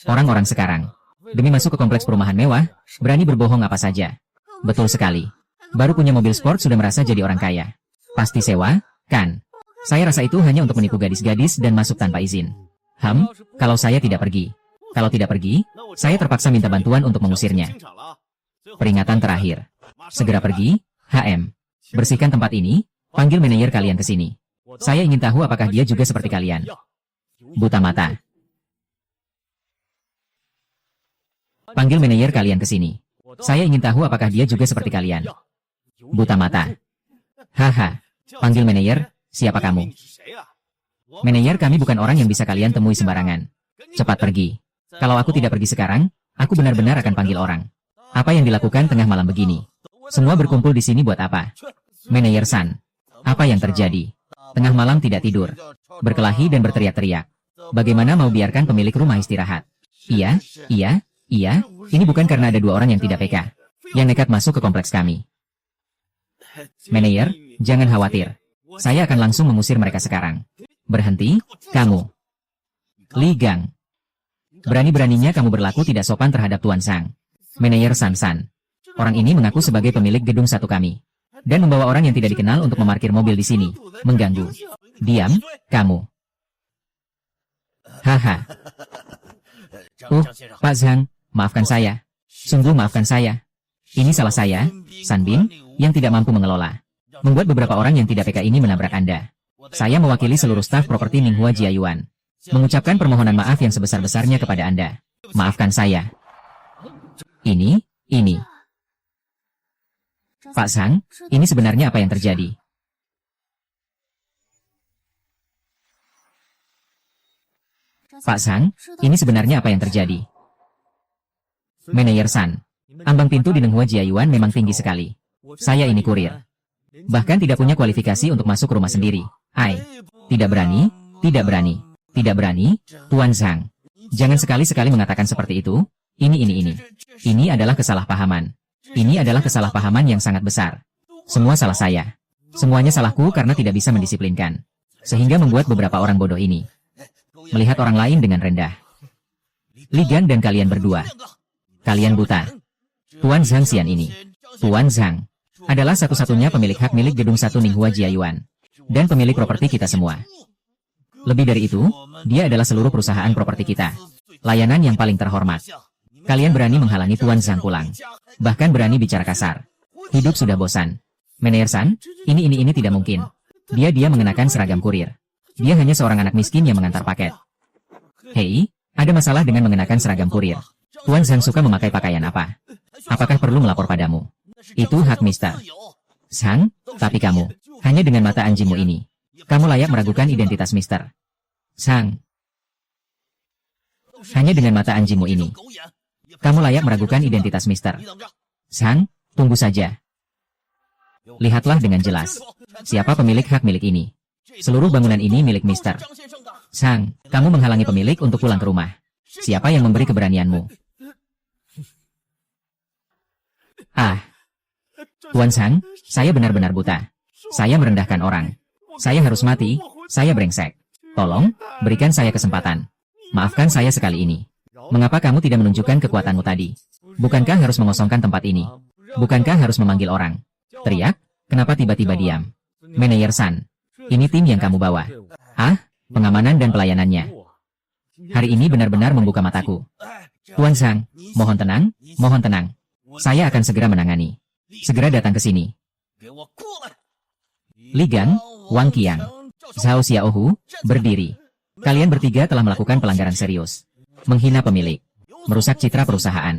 Orang-orang sekarang, demi masuk ke kompleks perumahan mewah, berani berbohong apa saja. Betul sekali. Baru punya mobil sport sudah merasa jadi orang kaya. Pasti sewa, kan? Saya rasa itu hanya untuk menipu gadis-gadis dan masuk tanpa izin. Kalau saya tidak pergi. Kalau tidak pergi, saya terpaksa minta bantuan untuk mengusirnya. Peringatan terakhir. Segera pergi, Bersihkan tempat ini, panggil manajer kalian ke sini. Saya ingin tahu apakah dia juga seperti kalian. Buta mata. Panggil manajer kalian ke sini. Saya ingin tahu apakah dia juga seperti kalian. Buta mata. Haha. Panggil manajer, siapa kamu? Manajer kami bukan orang yang bisa kalian temui sembarangan. Cepat pergi. Kalau aku tidak pergi sekarang, aku benar-benar akan panggil orang. Apa yang dilakukan tengah malam begini? Semua berkumpul di sini buat apa? Manajer San. Apa yang terjadi? Tengah malam tidak tidur. Berkelahi dan berteriak-teriak. Bagaimana mau biarkan pemilik rumah istirahat? Iya. Ini bukan karena ada 2 orang yang tidak peka. Yang nekat masuk ke kompleks kami. Manajer, jangan khawatir. Saya akan langsung mengusir mereka sekarang. Berhenti, kamu. Li Gang. Berani-beraninya kamu berlaku tidak sopan terhadap Tuan Sang. Manajer San. Orang ini mengaku sebagai pemilik gedung 1 kami. Dan membawa orang yang tidak dikenal untuk memarkir mobil di sini. Mengganggu. Diam, kamu. Haha. Pak Zhang, maafkan saya. Sungguh maafkan saya. Ini salah saya, San Bin, yang tidak mampu mengelola. Membuat beberapa orang yang tidak peka ini menabrak Anda. Saya mewakili seluruh staf properti Minghua Jiayuan. Mengucapkan permohonan maaf yang sebesar-besarnya kepada Anda. Maafkan saya. Ini. Pak Sang, ini sebenarnya apa yang terjadi? Pak Sang, ini sebenarnya apa yang terjadi? Manajer San, ambang pintu di Nenghua Jiayuan memang tinggi sekali. Saya ini kurir. Bahkan tidak punya kualifikasi untuk masuk ke rumah sendiri. Tidak berani, Tuan Zhang. Jangan sekali-sekali mengatakan seperti itu. Ini. Ini adalah kesalahpahaman. Ini adalah kesalahpahaman yang sangat besar. Semua salah saya. Semuanya salahku karena tidak bisa mendisiplinkan. Sehingga membuat beberapa orang bodoh ini melihat orang lain dengan rendah. Li Gan dan kalian berdua. Kalian buta. Tuan Zhang Xian ini. Tuan Zhang adalah satu-satunya pemilik hak milik gedung 1 Ninghua Jiayuan. Dan pemilik properti kita semua. Lebih dari itu, dia adalah seluruh perusahaan properti kita. Layanan yang paling terhormat. Kalian berani menghalangi Tuan Zhang pulang. Bahkan berani bicara kasar. Hidup sudah bosan. Manajer San, ini tidak mungkin. Dia mengenakan seragam kurir. Dia hanya seorang anak miskin yang mengantar paket. Hei, ada masalah dengan mengenakan seragam kurir. Tuan Zhang suka memakai pakaian apa? Apakah perlu melapor padamu? Itu hak Mister Zhang, tapi kamu, hanya dengan mata anjingmu ini, kamu layak meragukan identitas Mister Zhang. Hanya dengan mata anjingmu ini, kamu layak meragukan identitas Mister Zhang. Tunggu saja. Lihatlah dengan jelas. Siapa pemilik hak milik ini? Seluruh bangunan ini milik Mister Zhang. Kamu menghalangi pemilik untuk pulang ke rumah. Siapa yang memberi keberanianmu? Tuan Zhang, saya benar-benar buta. Saya merendahkan orang. Saya harus mati, saya brengsek. Tolong, berikan saya kesempatan. Maafkan saya sekali ini. Mengapa kamu tidak menunjukkan kekuatanmu tadi? Bukankah harus mengosongkan tempat ini? Bukankah harus memanggil orang? Teriak, kenapa tiba-tiba diam? Manajer San, ini tim yang kamu bawa. Pengamanan dan pelayanannya. Hari ini benar-benar membuka mataku. Tuan Zhang, mohon tenang, mohon tenang. Saya akan segera menangani. Segera datang ke sini. Li Gan, Wang Qiang, Zhao Xiaohu, berdiri. Kalian bertiga telah melakukan pelanggaran serius. Menghina pemilik. Merusak citra perusahaan.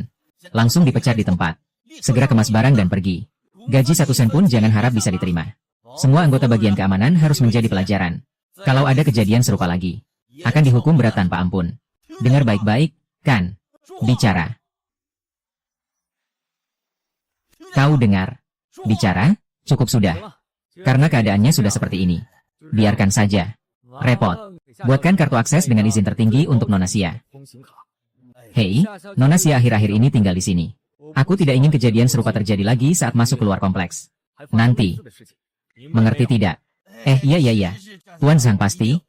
Langsung dipecat di tempat. Segera kemas barang dan pergi. Gaji 1 sen pun jangan harap bisa diterima. Semua anggota bagian keamanan harus menjadi pelajaran. Kalau ada kejadian serupa lagi, akan dihukum berat tanpa ampun. Dengar baik-baik, kan? Bicara. Kau dengar? Bicara? Cukup sudah. Karena keadaannya sudah seperti ini. Biarkan saja. Repot. Buatkan kartu akses dengan izin tertinggi untuk Nona Xia. Hei, Nona Xia akhir-akhir ini tinggal di sini. Aku tidak ingin kejadian serupa terjadi lagi saat masuk keluar kompleks. Nanti. Mengerti tidak? Iya. Tuan Zhang pasti.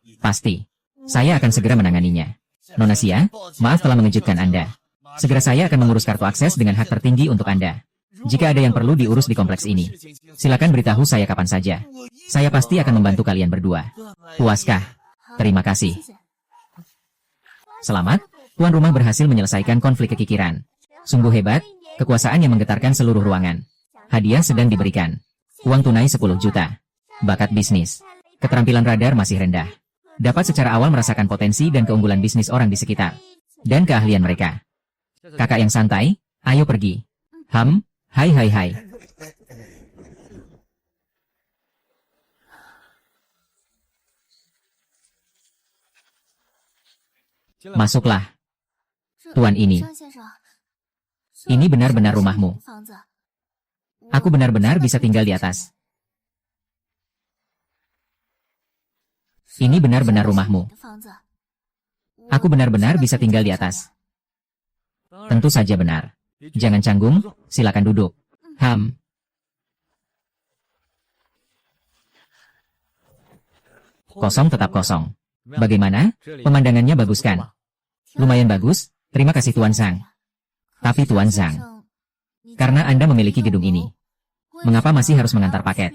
Saya akan segera menanganinya. Nona Xia, maaf telah mengejutkan Anda. Segera saya akan mengurus kartu akses dengan hak tertinggi untuk Anda. Jika ada yang perlu diurus di kompleks ini, silakan beritahu saya kapan saja. Saya pasti akan membantu kalian berdua. Puaskah? Terima kasih. Selamat, tuan rumah berhasil menyelesaikan konflik kekikiran. Sungguh hebat, kekuasaan yang menggetarkan seluruh ruangan. Hadiah sedang diberikan. Uang tunai 10 juta. Bakat bisnis. Keterampilan radar masih rendah. Dapat secara awal merasakan potensi dan keunggulan bisnis orang di sekitar. Dan keahlian mereka. Kakak yang santai, ayo pergi. Hai. Masuklah. Tuan ini. Ini benar-benar rumahmu. Aku benar-benar bisa tinggal di atas. Ini benar-benar rumahmu. Aku benar-benar bisa tinggal di atas. Tentu saja benar. Jangan canggung, silakan duduk. Kosong tetap kosong. Bagaimana? Pemandangannya bagus kan? Lumayan bagus, terima kasih Tuan Zhang. Tapi Tuan Zhang, karena Anda memiliki gedung ini, mengapa masih harus mengantar paket?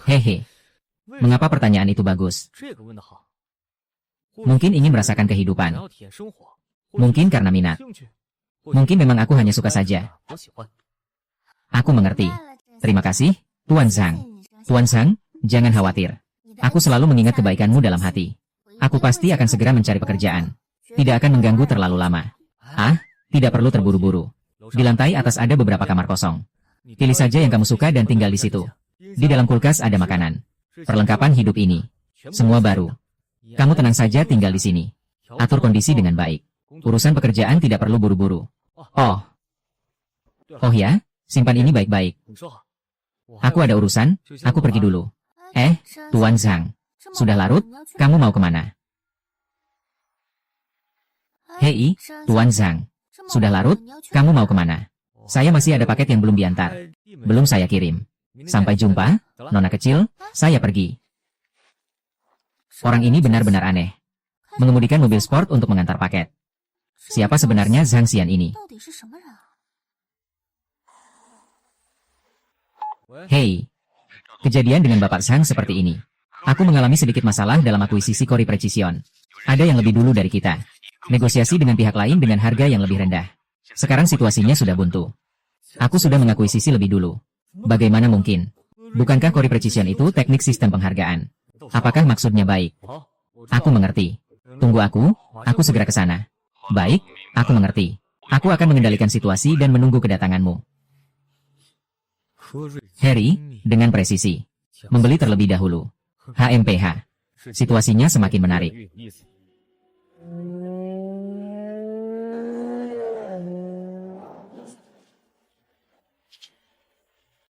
Hehe. Mengapa pertanyaan itu bagus? Mungkin ingin merasakan kehidupan. Mungkin karena minat. Mungkin memang aku hanya suka saja. Aku mengerti. Terima kasih, Tuan Zhang. Tuan Zhang, jangan khawatir. Aku selalu mengingat kebaikanmu dalam hati. Aku pasti akan segera mencari pekerjaan. Tidak akan mengganggu terlalu lama. Tidak perlu terburu-buru. Di lantai atas ada beberapa kamar kosong. Pilih saja yang kamu suka dan tinggal di situ. Di dalam kulkas ada makanan. Perlengkapan hidup ini. Semua baru. Kamu tenang saja tinggal di sini. Atur kondisi dengan baik. Urusan pekerjaan tidak perlu buru-buru. Oh ya, simpan ini baik-baik. Aku ada urusan, aku pergi dulu. Tuan Zhang. Sudah larut, kamu mau kemana? Hei, Tuan Zhang. Sudah larut, kamu mau kemana? Saya masih ada paket yang belum diantar. Belum saya kirim. Sampai jumpa, nona kecil, saya pergi. Orang ini benar-benar aneh. Mengemudikan mobil sport untuk mengantar paket. Siapa sebenarnya Zhang Xian ini? Hei, kejadian dengan Bapak Zhang seperti ini. Aku mengalami sedikit masalah dalam akuisisi Kori Precision. Ada yang lebih dulu dari kita. Negosiasi dengan pihak lain dengan harga yang lebih rendah. Sekarang situasinya sudah buntu. Aku sudah mengakuisisi lebih dulu. Bagaimana mungkin? Bukankah Kori Precision itu teknik sistem penghargaan? Apakah maksudnya baik? Aku mengerti. Tunggu aku segera ke sana. Baik, aku mengerti. Aku akan mengendalikan situasi dan menunggu kedatanganmu. Harry, dengan presisi. Membeli terlebih dahulu. HMPH. Situasinya semakin menarik.